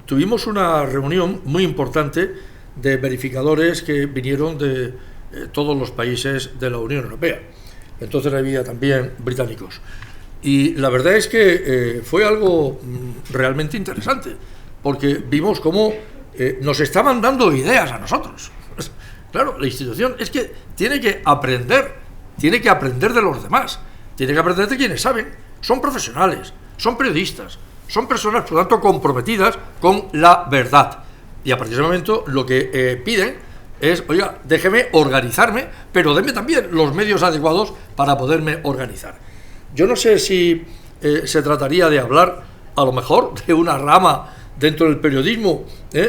tuvimos una reunión muy importante de verificadores que vinieron de todos los países de la Unión Europea. Entonces había también británicos. Y la verdad es que fue algo realmente interesante, porque vimos cómo nos estaban dando ideas a nosotros. Claro, la institución es que tiene que aprender de los demás, tiene que aprender de quienes saben, son profesionales, son periodistas, son personas, por lo tanto, comprometidas con la verdad. Y a partir de ese momento lo que piden es, oiga, déjeme organizarme, pero denme también los medios adecuados para poderme organizar. Yo no sé si se trataría de hablar, a lo mejor, de una rama dentro del periodismo,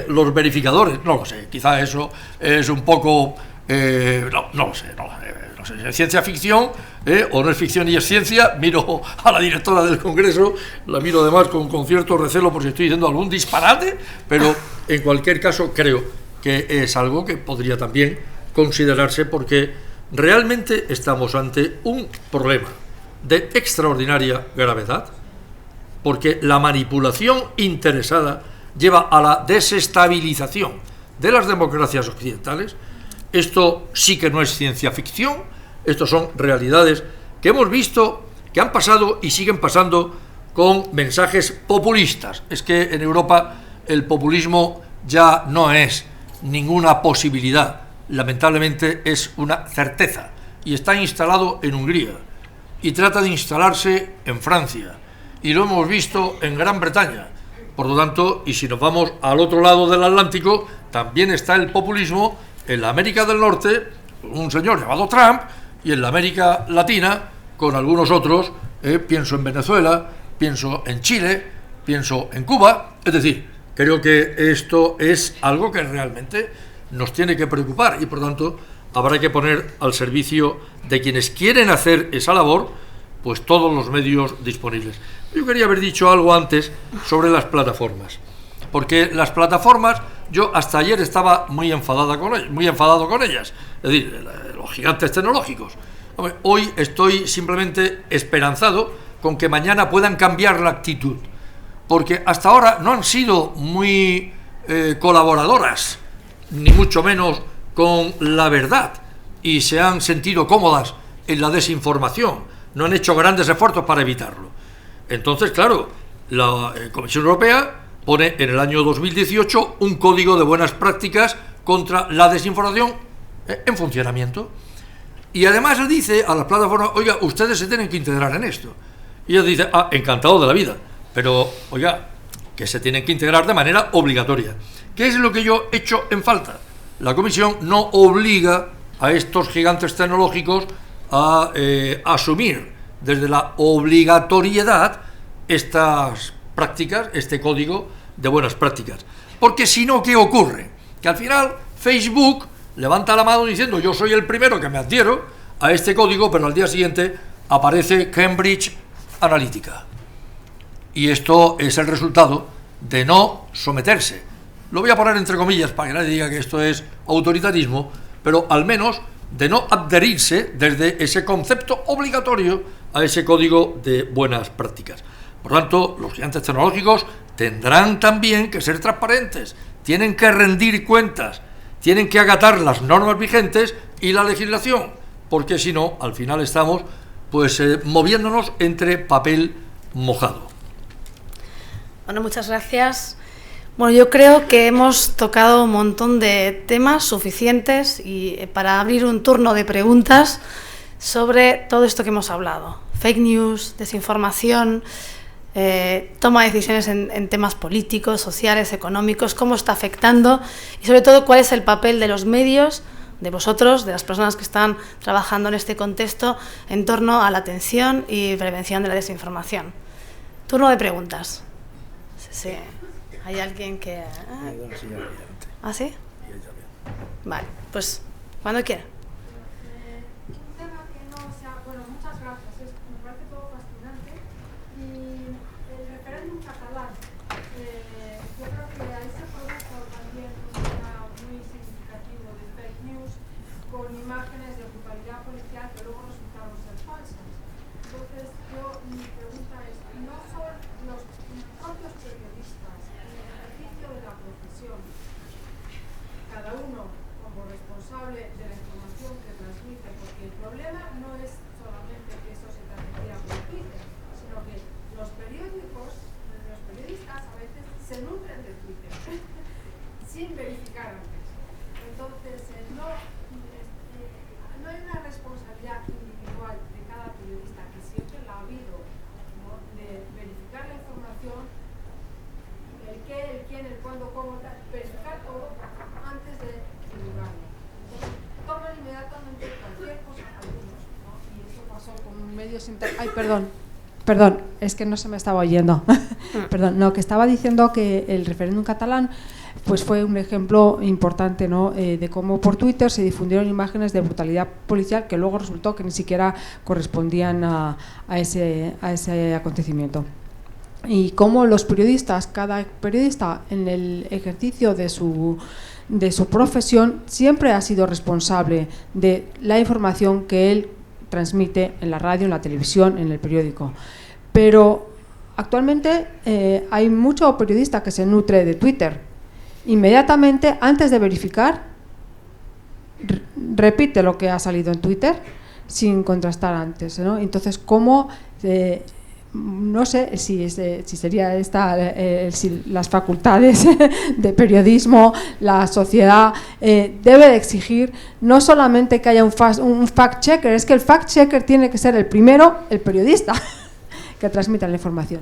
los verificadores, no lo sé, quizá eso es un poco, no lo sé, es ciencia ficción, o no es ficción y es ciencia. Miro a la directora del Congreso, la miro además con cierto recelo por si estoy diciendo algún disparate, pero en cualquier caso creo que es algo que podría también considerarse, porque realmente estamos ante un problema de extraordinaria gravedad, porque la manipulación interesada lleva a la desestabilización de las democracias occidentales. Esto sí que no es ciencia ficción, estos son realidades que hemos visto, que han pasado y siguen pasando con mensajes populistas. Es que en Europa el populismo ya no es ninguna posibilidad, lamentablemente es una certeza, y está instalado en Hungría, y trata de instalarse en Francia, y lo hemos visto en Gran Bretaña. Por lo tanto, y si nos vamos al otro lado del Atlántico, también está el populismo en la América del Norte, un señor llamado Trump, y en la América Latina, con algunos otros, pienso en Venezuela, pienso en Chile, pienso en Cuba. Es decir, creo que esto es algo que realmente nos tiene que preocupar, y por tanto habrá que poner al servicio de quienes quieren hacer esa labor, pues todos los medios disponibles. Yo quería haber dicho algo antes sobre las plataformas, porque las plataformas, yo hasta ayer estaba muy enfadado con ellas, es decir, los gigantes tecnológicos. Hombre, hoy estoy simplemente esperanzado con que mañana puedan cambiar la actitud, porque hasta ahora no han sido muy colaboradoras, ni mucho menos con la verdad, y se han sentido cómodas en la desinformación, no han hecho grandes esfuerzos para evitarlo. Entonces, claro, la Comisión Europea pone en el año 2018 un código de buenas prácticas contra la desinformación en funcionamiento, y además le dice a las plataformas, oiga, ustedes se tienen que integrar en esto, y ellos dicen, encantado de la vida, pero oiga, que se tienen que integrar de manera obligatoria. ¿Qué es lo que yo he hecho en falta? La Comisión no obliga a estos gigantes tecnológicos a asumir desde la obligatoriedad estas prácticas, este código de buenas prácticas. Porque si no, ¿qué ocurre? Que al final Facebook levanta la mano diciendo yo soy el primero que me adhiero a este código, pero al día siguiente aparece Cambridge Analytica. Y esto es el resultado de no someterse. Lo voy a poner entre comillas para que nadie diga que esto es autoritarismo, pero al menos de no adherirse desde ese concepto obligatorio a ese código de buenas prácticas. Por tanto, los gigantes tecnológicos tendrán también que ser transparentes, tienen que rendir cuentas, tienen que acatar las normas vigentes y la legislación, porque si no, al final estamos moviéndonos entre papel mojado. Bueno, muchas gracias. Bueno, yo creo que hemos tocado un montón de temas suficientes y para abrir un turno de preguntas sobre todo esto que hemos hablado. Fake news, desinformación, toma de decisiones en temas políticos, sociales, económicos, cómo está afectando y sobre todo cuál es el papel de los medios, de vosotros, de las personas que están trabajando en este contexto en torno a la atención y prevención de la desinformación. Turno de preguntas. Sí. ¿Hay alguien que...? ¿Ah, sí? Vale, pues cuando quiera. Un tema que no sea... Bueno, muchas gracias, me parece todo fascinante. Y el referéndum catalán, yo creo que ahí se produjo también un tema muy significativo de fake news con imágenes de brutalidad policial que luego resultaron ser falsas. Entonces, mi pregunta es, ¿no son los propios periodistas en el ejercicio de la profesión, cada uno como responsable de la información que transmite? Porque el problema no es solamente que eso se transmitía por Twitter, sino que los periodistas a veces se nutren de Twitter sin verificar antes. Entonces, no hay una responsabilidad individual de cada periodista, que siempre la ha habido, ¿no?, de verificar la información, el qué, el quién, el cuándo, cómo, verificar todo antes de divulgarlo. Entonces, toman inmediatamente cualquier cosa algunos, ¿no? Y eso pasó con medios Ay, perdón, es que no se me estaba oyendo. Perdón, no, que estaba diciendo que el referéndum catalán pues fue un ejemplo importante, ¿no?, de cómo por Twitter se difundieron imágenes de brutalidad policial que luego resultó que ni siquiera correspondían a ese acontecimiento. Y cómo los periodistas, cada periodista en el ejercicio de su profesión siempre ha sido responsable de la información que él transmite en la radio, en la televisión, en el periódico. Pero actualmente hay mucho periodista que se nutre de Twitter. Inmediatamente, antes de verificar, repite lo que ha salido en Twitter sin contrastar antes, ¿no? Entonces, ¿cómo no sé si sería si las facultades de periodismo, la sociedad debe de exigir no solamente que haya un fact-checker, es que el fact-checker tiene que ser el primero, el periodista que transmita la información.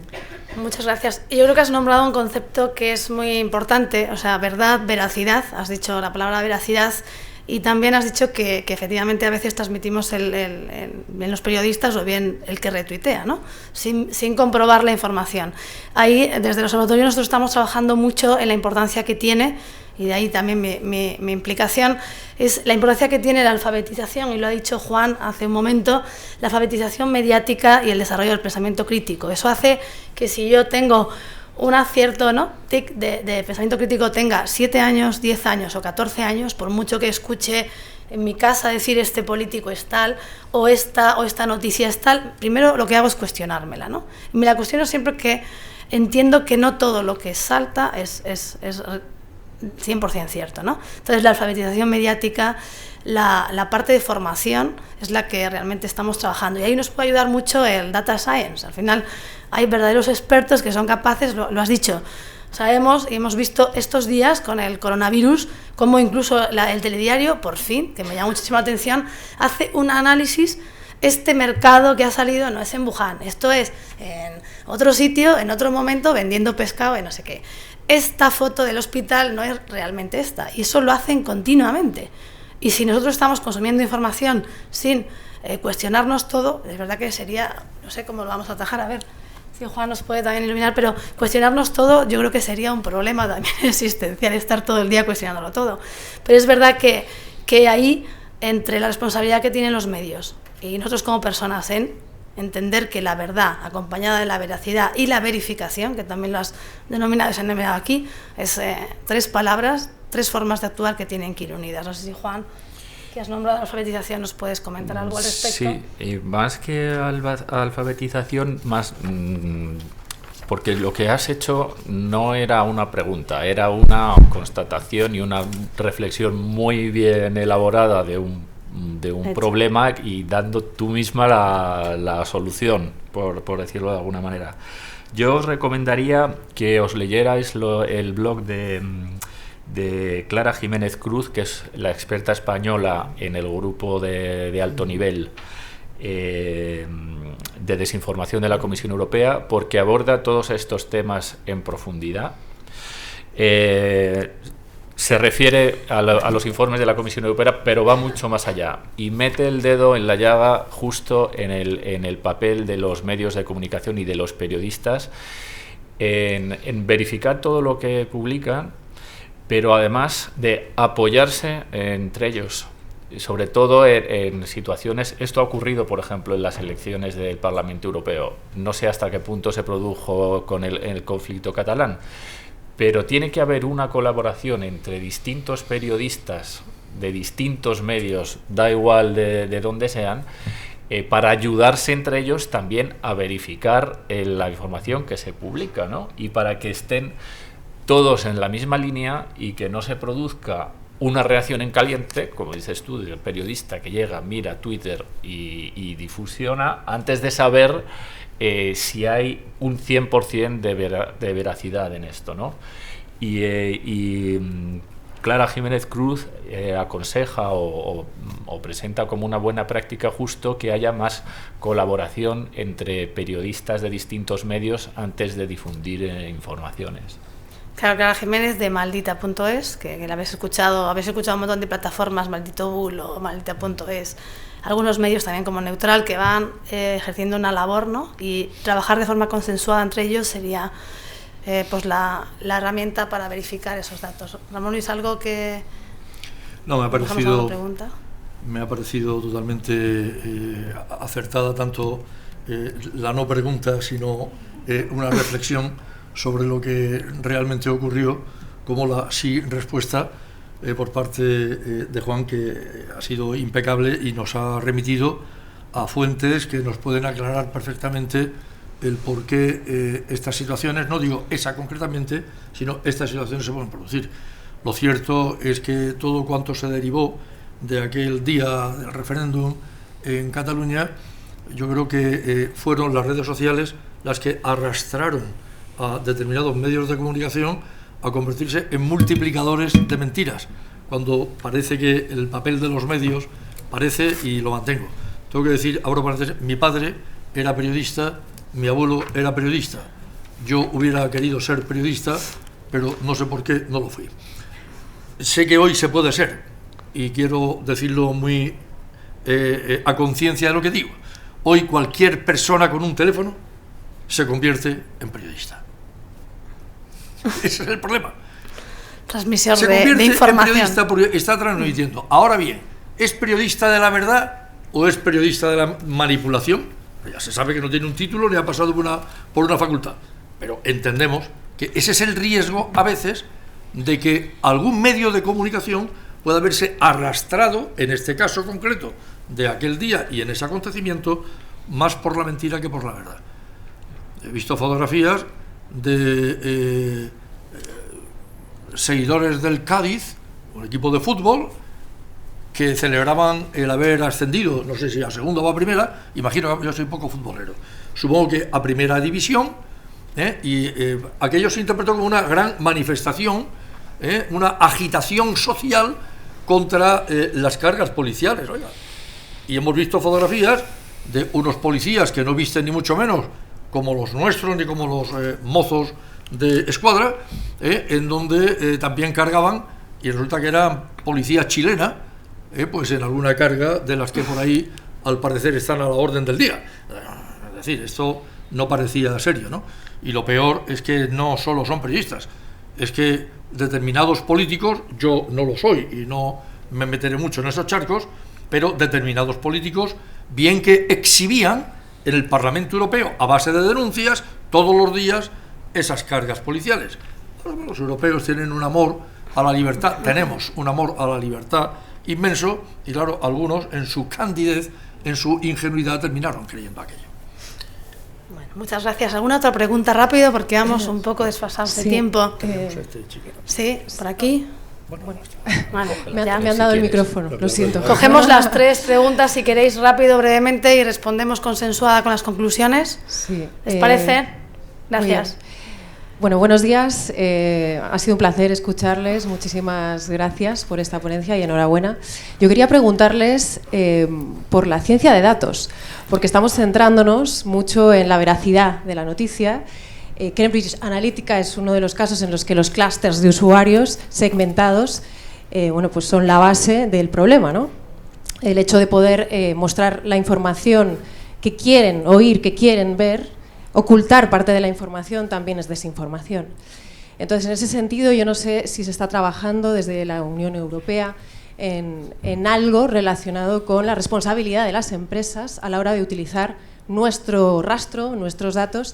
Muchas gracias. Yo creo que has nombrado un concepto que es muy importante, o sea, verdad, veracidad, has dicho la palabra veracidad. Y también has dicho que efectivamente a veces transmitimos bien los periodistas o bien el que retuitea, ¿no?, sin comprobar la información. Ahí, desde el observatorio, nosotros estamos trabajando mucho en la importancia que tiene, y de ahí también mi implicación, es la importancia que tiene la alfabetización, y lo ha dicho Juan hace un momento, la alfabetización mediática y el desarrollo del pensamiento crítico. Eso hace que si yo tengo un acierto, ¿no?, tic de pensamiento crítico, tenga 7 años, 10 años o 14 años, por mucho que escuche en mi casa decir este político es tal o esta noticia es tal, primero lo que hago es cuestionármela, ¿no? Y me la cuestiono siempre que entiendo que no todo lo que salta es 100% cierto, ¿no? Entonces, la alfabetización mediática, la parte de formación es la que realmente estamos trabajando, y ahí nos puede ayudar mucho el data science. Al final hay verdaderos expertos que son capaces, lo has dicho, sabemos y hemos visto estos días con el coronavirus cómo incluso el telediario, por fin, que me llama muchísima atención, hace un análisis este mercado que ha salido no es en Wuhan, esto es en otro sitio, en otro momento, vendiendo pescado y no sé qué. Esta foto del hospital no es realmente esta, y eso lo hacen continuamente. Y si nosotros estamos consumiendo información sin cuestionarnos todo, es verdad que sería, no sé cómo lo vamos a atajar, a ver si Juan nos puede también iluminar, pero cuestionarnos todo yo creo que sería un problema también existencial, estar todo el día cuestionándolo todo. Pero es verdad que ahí, entre la responsabilidad que tienen los medios y nosotros como personas en entender que la verdad, acompañada de la veracidad y la verificación, que también lo has denominado, se han denominado aquí, es 3 palabras, 3 formas de actuar que tienen que ir unidas. No sé si Juan, que has nombrado alfabetización, nos puedes comentar algo al respecto. Sí, y más que alfabetización, más porque lo que has hecho no era una pregunta, era una constatación y una reflexión muy bien elaborada de un problema y dando tú misma la solución, por decirlo de alguna manera. Yo os recomendaría que os leyerais el blog de Clara Jiménez Cruz, que es la experta española en el grupo de alto nivel de desinformación de la Comisión Europea, porque aborda todos estos temas en profundidad. Se refiere a los informes de la Comisión Europea, pero va mucho más allá y mete el dedo en la llaga justo en el papel de los medios de comunicación y de los periodistas en verificar todo lo que publican, pero además de apoyarse entre ellos, sobre todo en situaciones. Esto ha ocurrido, por ejemplo, en las elecciones del Parlamento Europeo. No sé hasta qué punto se produjo con el conflicto catalán, pero tiene que haber una colaboración entre distintos periodistas de distintos medios, da igual de dónde sean, para ayudarse entre ellos también a verificar la información que se publica, ¿no? Y para que estén todos en la misma línea y que no se produzca una reacción en caliente, como dices tú, del periodista que llega, mira Twitter y difusiona antes de saber si hay un 100% de veracidad en esto, ¿no? Y Clara Jiménez Cruz aconseja o presenta como una buena práctica justo que haya más colaboración entre periodistas de distintos medios antes de difundir informaciones. Claro, Clara Jiménez de maldita.es, que la habéis escuchado un montón de plataformas, Maldito Bull o maldita.es, algunos medios también como Neutral que van ejerciendo una labor, ¿no? Y trabajar de forma consensuada entre ellos sería pues la herramienta para verificar esos datos. Ramón Luis, ¿algo que...? No, me ha parecido totalmente acertada tanto la no pregunta, sino una reflexión sobre lo que realmente ocurrió, como la sí respuesta por parte de Juan, que ha sido impecable y nos ha remitido a fuentes que nos pueden aclarar perfectamente el por qué estas situaciones, no digo esa concretamente, sino estas situaciones se pueden producir. Lo cierto es que todo cuanto se derivó de aquel día del referéndum en Cataluña, yo creo que fueron las redes sociales las que arrastraron a determinados medios de comunicación a convertirse en multiplicadores de mentiras, cuando parece que el papel de los medios parece, y lo mantengo, tengo que decir, abro paréntesis, mi padre era periodista, mi abuelo era periodista, yo hubiera querido ser periodista, pero no sé por qué no lo fui. Sé que hoy se puede ser, y quiero decirlo muy a conciencia de lo que digo. Hoy cualquier persona con un teléfono se convierte en periodista. Ese es el problema. Transmisión se convierte de información. En periodista porque está transmitiendo. Ahora bien, ¿es periodista de la verdad o es periodista de la manipulación? Ya se sabe que no tiene un título ni ha pasado por una facultad. Pero entendemos que ese es el riesgo a veces de que algún medio de comunicación pueda verse arrastrado, en este caso concreto de aquel día y en ese acontecimiento, más por la mentira que por la verdad. He visto fotografías de seguidores del Cádiz, un equipo de fútbol, que celebraban el haber ascendido, no sé si a segunda o a primera, imagino que yo soy poco futbolero, supongo que a primera división, y aquello se interpretó como una gran manifestación, una agitación social contra las cargas policiales, oiga. Y hemos visto fotografías de unos policías que no visten ni mucho menos como los nuestros ni como los mozos de escuadra, en donde también cargaban, y resulta que era policía chilena, pues en alguna carga de las que por ahí al parecer están a la orden del día. Es decir, esto no parecía serio, ¿no? Y lo peor es que no solo son periodistas, es que determinados políticos, yo no lo soy y no me meteré mucho en esos charcos, pero determinados políticos, bien que exhibían en el Parlamento Europeo, a base de denuncias, todos los días, esas cargas policiales. Los europeos tienen un amor a la libertad, tenemos un amor a la libertad inmenso, y claro, algunos en su candidez, en su ingenuidad, terminaron creyendo aquello. Bueno, muchas gracias. ¿Alguna otra pregunta rápido? Porque vamos un poco desfasados de tiempo. Sí, por aquí. Vale, me han dado el micrófono, lo siento. Cogemos las 3 preguntas, si queréis, rápido, brevemente, y respondemos consensuada con las conclusiones. Sí. ¿Les parece? Gracias. Bueno, buenos días. Ha sido un placer escucharles. Muchísimas gracias por esta ponencia y enhorabuena. Yo quería preguntarles por la ciencia de datos, porque estamos centrándonos mucho en la veracidad de la noticia. Cambridge Analytica es uno de los casos en los que los clústeres de usuarios segmentados pues son la base del problema, ¿no? El hecho de poder mostrar la información que quieren oír, que quieren ver, ocultar parte de la información también es desinformación. Entonces, en ese sentido, yo no sé si se está trabajando desde la Unión Europea en algo relacionado con la responsabilidad de las empresas a la hora de utilizar nuestro rastro, nuestros datos,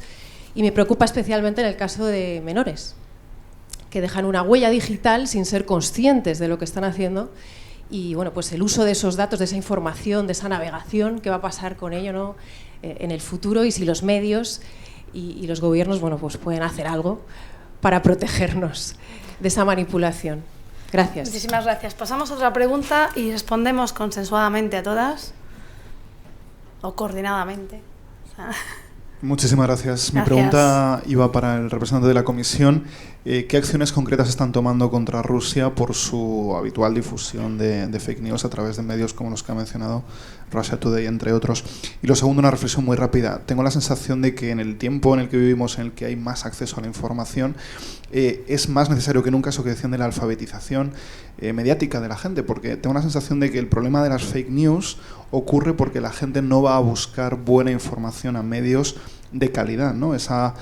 y me preocupa especialmente en el caso de menores, que dejan una huella digital sin ser conscientes de lo que están haciendo, y bueno, pues el uso de esos datos, de esa información, de esa navegación, ¿qué va a pasar con ello, ¿no? En el futuro, y si los medios y los gobiernos, bueno, pues pueden hacer algo para protegernos de esa manipulación. Gracias. Muchísimas gracias. Pasamos a otra pregunta y respondemos consensuadamente a todas, o coordinadamente. Muchísimas gracias. Mi pregunta iba para el representante de la Comisión. ¿Qué acciones concretas están tomando contra Rusia por su habitual difusión de fake news a través de medios como los que ha mencionado Russia Today, entre otros? Y lo segundo, una reflexión muy rápida. Tengo la sensación de que en el tiempo en el que vivimos, en el que hay más acceso a la información, es más necesario que nunca eso que decían de la alfabetización mediática de la gente, porque tengo la sensación de que el problema de las fake news ocurre porque la gente no va a buscar buena información a medios de calidad, ¿no? Esa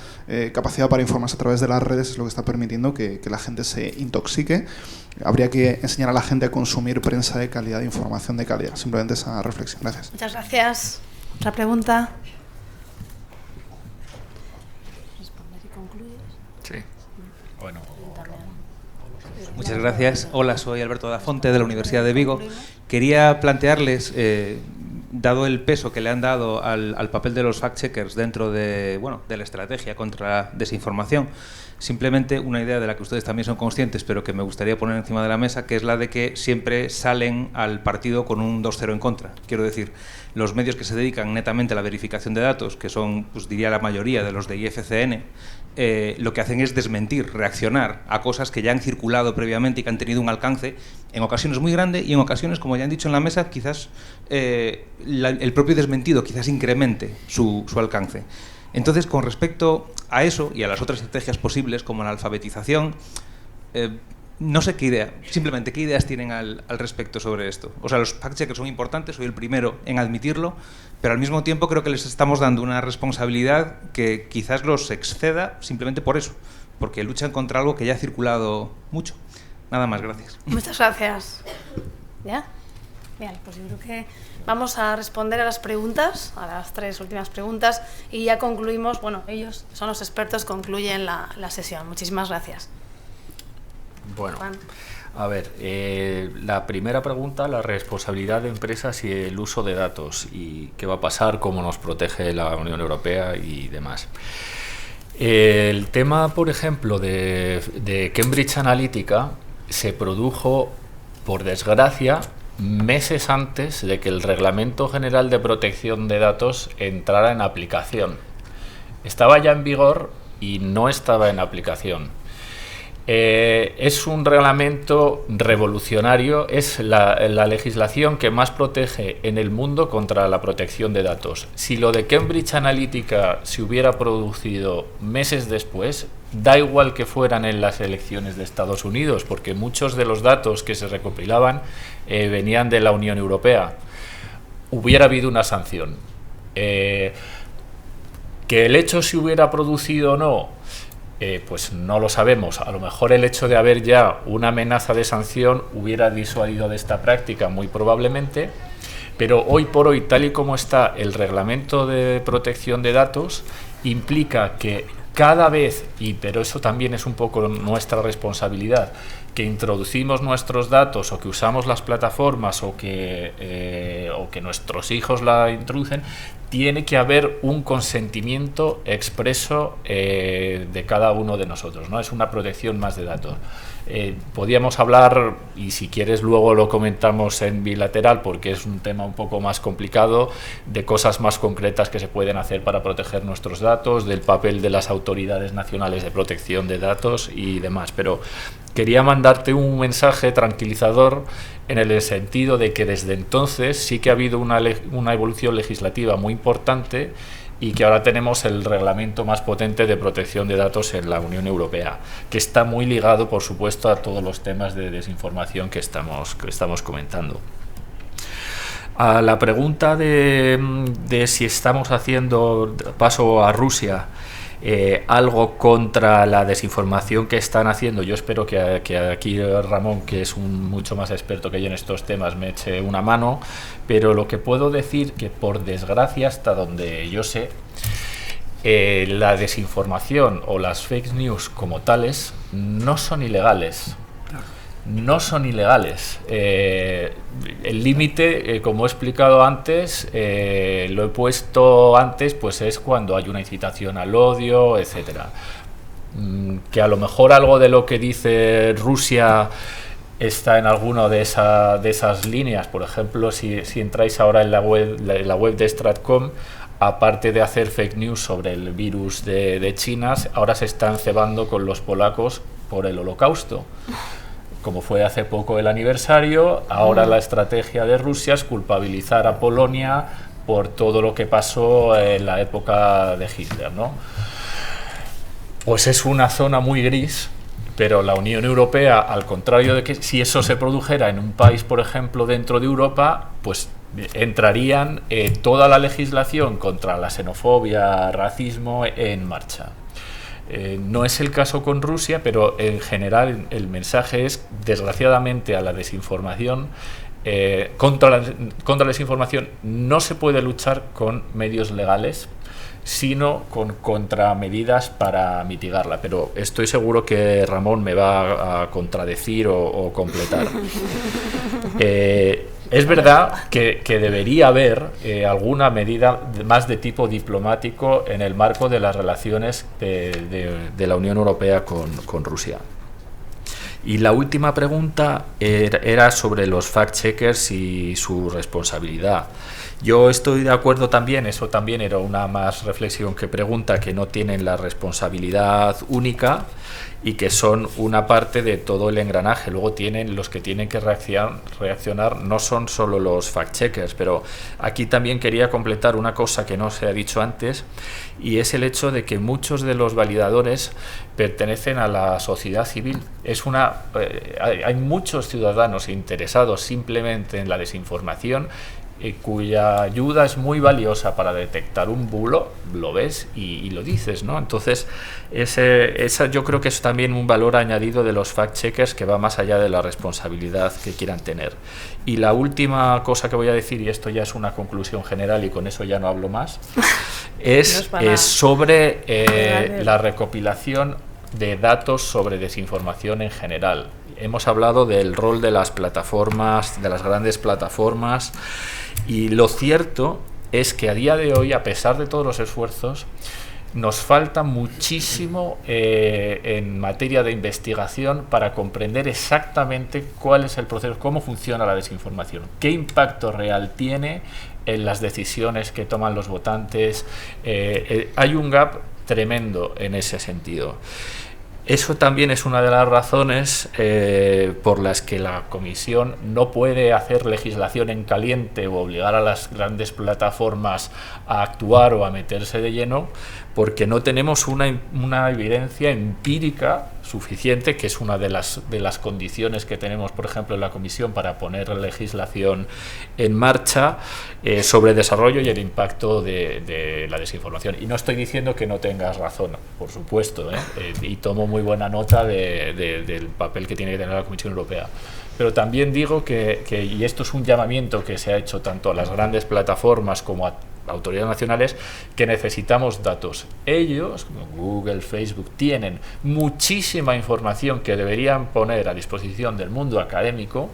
capacidad para informarse a través de las redes es lo que está permitiendo que la gente se intoxique. Habría que enseñar a la gente a consumir prensa de calidad, información de calidad. Simplemente esa reflexión. Gracias. Muchas gracias. ¿Otra pregunta? ¿Responder y concluyes? Sí. Bueno. Muchas gracias. Hola, soy Alberto Dafonte, de la Universidad de Vigo. Quería plantearles, dado el peso que le han dado al papel de los fact-checkers dentro de la estrategia contra la desinformación, simplemente una idea de la que ustedes también son conscientes, pero que me gustaría poner encima de la mesa, que es la de que siempre salen al partido con un 2-0 en contra. Quiero decir, los medios que se dedican netamente a la verificación de datos, que son, pues diría, la mayoría de los de IFCN, lo que hacen es desmentir, reaccionar a cosas que ya han circulado previamente y que han tenido un alcance, en ocasiones muy grande, y en ocasiones, como ya han dicho en la mesa, quizás el propio desmentido quizás incremente su alcance. Entonces, con respecto a eso y a las otras estrategias posibles, como la alfabetización, no sé qué idea, simplemente qué ideas tienen al respecto sobre esto. O sea, los fact-checkers son importantes, soy el primero en admitirlo, pero al mismo tiempo creo que les estamos dando una responsabilidad que quizás los exceda simplemente por eso, porque luchan contra algo que ya ha circulado mucho. Nada más, gracias. Muchas gracias. ¿Ya? Bien, pues yo creo que vamos a responder a las preguntas, a las 3 últimas preguntas, y ya concluimos. Bueno, ellos son los expertos, concluyen la sesión. Muchísimas gracias. Bueno, a ver, la primera pregunta, la responsabilidad de empresas y el uso de datos, y qué va a pasar, cómo nos protege la Unión Europea y demás. El tema, por ejemplo, de Cambridge Analytica se produjo, por desgracia, meses antes de que el Reglamento General de Protección de Datos entrara en aplicación. Estaba ya en vigor y no estaba en aplicación. Es un reglamento revolucionario, es la legislación que más protege en el mundo contra la protección de datos. Si lo de Cambridge Analytica se hubiera producido meses después, da igual que fueran en las elecciones de Estados Unidos, porque muchos de los datos que se recopilaban venían de la Unión Europea. Hubiera habido una sanción. Que el hecho se hubiera producido o no, pues no lo sabemos. A lo mejor el hecho de haber ya una amenaza de sanción hubiera disuadido de esta práctica, muy probablemente, pero hoy por hoy, tal y como está el reglamento de protección de datos, implica que cada vez, pero eso también es un poco nuestra responsabilidad, que introducimos nuestros datos o que usamos las plataformas o que nuestros hijos la introducen, tiene que haber un consentimiento expreso de cada uno de nosotros, ¿no? Es una protección más de datos. Podíamos hablar, y si quieres luego lo comentamos en bilateral, porque es un tema un poco más complicado, de cosas más concretas que se pueden hacer para proteger nuestros datos, del papel de las autoridades nacionales de protección de datos y demás, pero quería mandarte un mensaje tranquilizador en el sentido de que desde entonces sí que ha habido una evolución legislativa muy importante y que ahora tenemos el reglamento más potente de protección de datos en la Unión Europea, que está muy ligado, por supuesto, a todos los temas de desinformación que estamos comentando. A la pregunta de si estamos haciendo, paso a Rusia, algo contra la desinformación que están haciendo. Yo espero que aquí Ramón, que es mucho más experto que yo en estos temas, me eche una mano, pero lo que puedo decir que, por desgracia, hasta donde yo sé, la desinformación o las fake news como tales no son ilegales. No son ilegales. El límite, como he explicado antes, lo he puesto antes, pues es cuando hay una incitación al odio, etcétera. Que a lo mejor algo de lo que dice Rusia está en alguna de esas líneas. Por ejemplo, si entráis ahora en la web de Stratcom, aparte de hacer fake news sobre el virus de China, ahora se están cebando con los polacos por el Holocausto. Como fue hace poco el aniversario, ahora la estrategia de Rusia es culpabilizar a Polonia por todo lo que pasó en la época de Hitler, ¿no? Pues es una zona muy gris, pero la Unión Europea, al contrario de que si eso se produjera en un país, por ejemplo, dentro de Europa, pues entrarían toda la legislación contra la xenofobia, racismo en marcha. No es el caso con Rusia, pero en general el mensaje es, desgraciadamente, a la desinformación. Contra la desinformación no se puede luchar con medios legales, sino con contramedidas para mitigarla. Pero estoy seguro que Ramón me va a contradecir o completar. Es verdad que debería haber alguna medida más de tipo diplomático en el marco de las relaciones de la Unión Europea con Rusia. Y la última pregunta era sobre los fact-checkers y su responsabilidad. Yo estoy de acuerdo también, eso también era una más reflexión que pregunta, que no tienen la responsabilidad única y que son una parte de todo el engranaje. Luego tienen los que tienen que reaccionar, no son solo los fact-checkers, pero aquí también quería completar una cosa que no se ha dicho antes, y es el hecho de que muchos de los validadores pertenecen a la sociedad civil. Hay muchos ciudadanos interesados simplemente en la desinformación, cuya ayuda es muy valiosa para detectar un bulo, lo ves y lo dices, ¿no? Entonces, yo creo que es también un valor añadido de los fact-checkers que va más allá de la responsabilidad que quieran tener. Y la última cosa que voy a decir, y esto ya es una conclusión general y con eso ya no hablo más, es sobre la recopilación de datos sobre desinformación en general. Hemos hablado del rol de las plataformas, de las grandes plataformas, y lo cierto es que a día de hoy, a pesar de todos los esfuerzos, nos falta muchísimo en materia de investigación para comprender exactamente cuál es el proceso, cómo funciona la desinformación, qué impacto real tiene en las decisiones que toman los votantes. Hay un gap tremendo en ese sentido. Eso también es una de las razones por las que la Comisión no puede hacer legislación en caliente o obligar a las grandes plataformas a actuar o a meterse de lleno, porque no tenemos una evidencia empírica suficiente, que es una de las condiciones que tenemos, por ejemplo, en la Comisión para poner legislación en marcha sobre el desarrollo y el impacto de la desinformación. Y no estoy diciendo que no tengas razón, por supuesto, y tomo muy buena nota del papel que tiene que tener la Comisión Europea. Pero también digo y esto es un llamamiento que se ha hecho tanto a las grandes plataformas como a autoridades nacionales, que necesitamos datos. Ellos, como Google, Facebook, tienen muchísima información que deberían poner a disposición del mundo académico,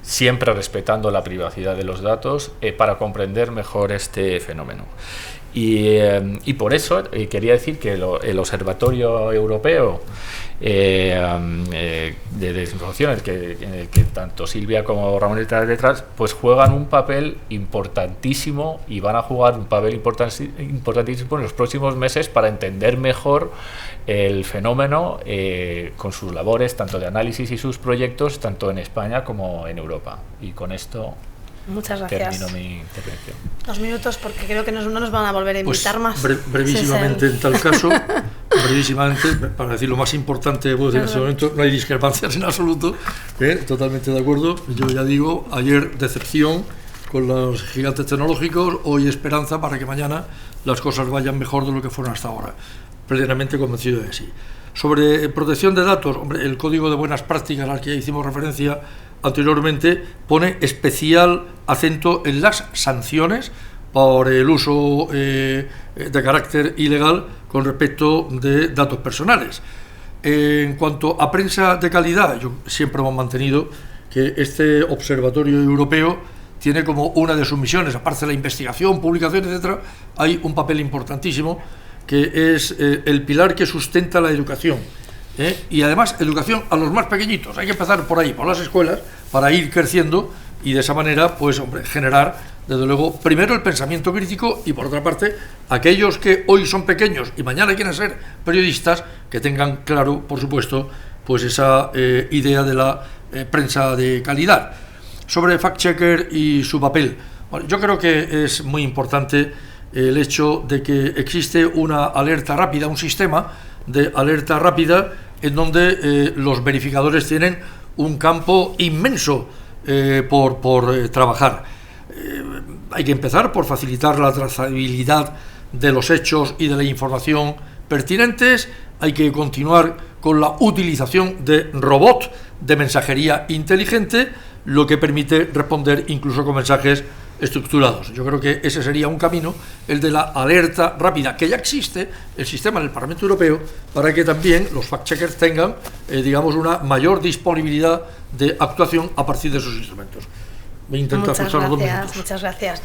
siempre respetando la privacidad de los datos, para comprender mejor este fenómeno. Y por eso quería decir que el Observatorio Europeo de Desinformación, en el que tanto Silvia como Ramón están detrás, pues juegan un papel importantísimo y van a jugar un papel importantísimo en los próximos meses para entender mejor el fenómeno con sus labores, tanto de análisis y sus proyectos, tanto en España como en Europa. Y con esto... Muchas gracias. Termino mi intervención. 2 minutos, porque creo que no nos van a volver a invitar más. Brevísimamente, en tal caso, brevísimamente, para decir lo más importante, pues, en este momento no hay discrepancias en absoluto, totalmente de acuerdo. Yo ya digo, ayer decepción con los gigantes tecnológicos, hoy esperanza para que mañana las cosas vayan mejor de lo que fueron hasta ahora. Plenamente convencido de que sí. Sobre protección de datos, hombre, el Código de Buenas Prácticas al que hicimos referencia anteriormente pone especial acento en las sanciones por el uso de carácter ilegal con respecto de datos personales. En cuanto a prensa de calidad, yo siempre hemos mantenido que este observatorio europeo tiene como una de sus misiones, aparte de la investigación, publicación, etcétera, hay un papel importantísimo que es el pilar que sustenta la educación. Y además educación a los más pequeñitos, hay que empezar por ahí, por las escuelas, para ir creciendo y de esa manera, pues hombre, generar, desde luego, primero el pensamiento crítico y por otra parte, aquellos que hoy son pequeños y mañana quieren ser periodistas, que tengan claro, por supuesto, pues esa idea de la prensa de calidad. Sobre fact-checker y su papel, bueno, yo creo que es muy importante el hecho de que existe una alerta rápida, un sistema de alerta rápida en donde los verificadores tienen un campo inmenso por trabajar. Hay que empezar por facilitar la trazabilidad de los hechos y de la información pertinentes, hay que continuar con la utilización de robots de mensajería inteligente, lo que permite responder incluso con mensajes estructurados. Yo creo que ese sería un camino, el de la alerta rápida, que ya existe el sistema en el Parlamento Europeo, para que también los fact-checkers tengan, digamos, una mayor disponibilidad de actuación a partir de esos instrumentos. Me intento ajustar los 2 minutos. Muchas gracias.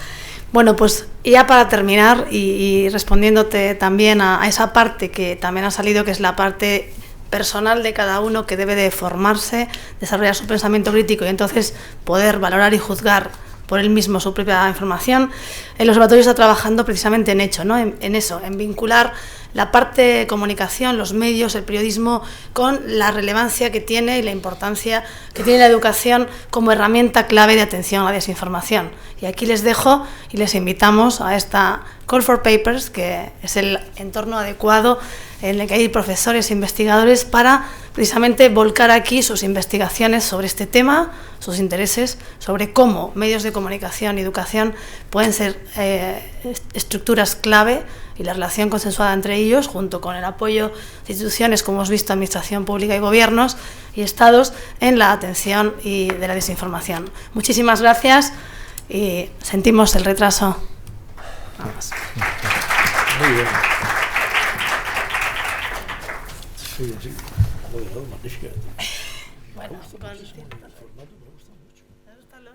Bueno, pues ya para terminar y respondiéndote también a esa parte que también ha salido, que es la parte personal de cada uno, que debe de formarse, desarrollar su pensamiento crítico y entonces poder valorar y juzgar por él mismo su propia información. El observatorio está trabajando precisamente en eso, ¿no? En eso, en vincular la parte de comunicación, los medios, el periodismo, con la relevancia que tiene y la importancia que tiene la educación como herramienta clave de atención a la desinformación. Y aquí les dejo y les invitamos a esta Call for Papers, que es el entorno adecuado en el que hay profesores e investigadores para precisamente volcar aquí sus investigaciones sobre este tema, sus intereses, sobre cómo medios de comunicación y educación pueden ser estructuras clave y la relación consensuada entre ellos, junto con el apoyo de instituciones, como hemos visto, administración pública y gobiernos y estados, en la atención y de la desinformación. Muchísimas gracias y sentimos el retraso. Vamos. Muy bien. Sí, sí. Magnífica. Bueno, con distintos formatos. Me gustan los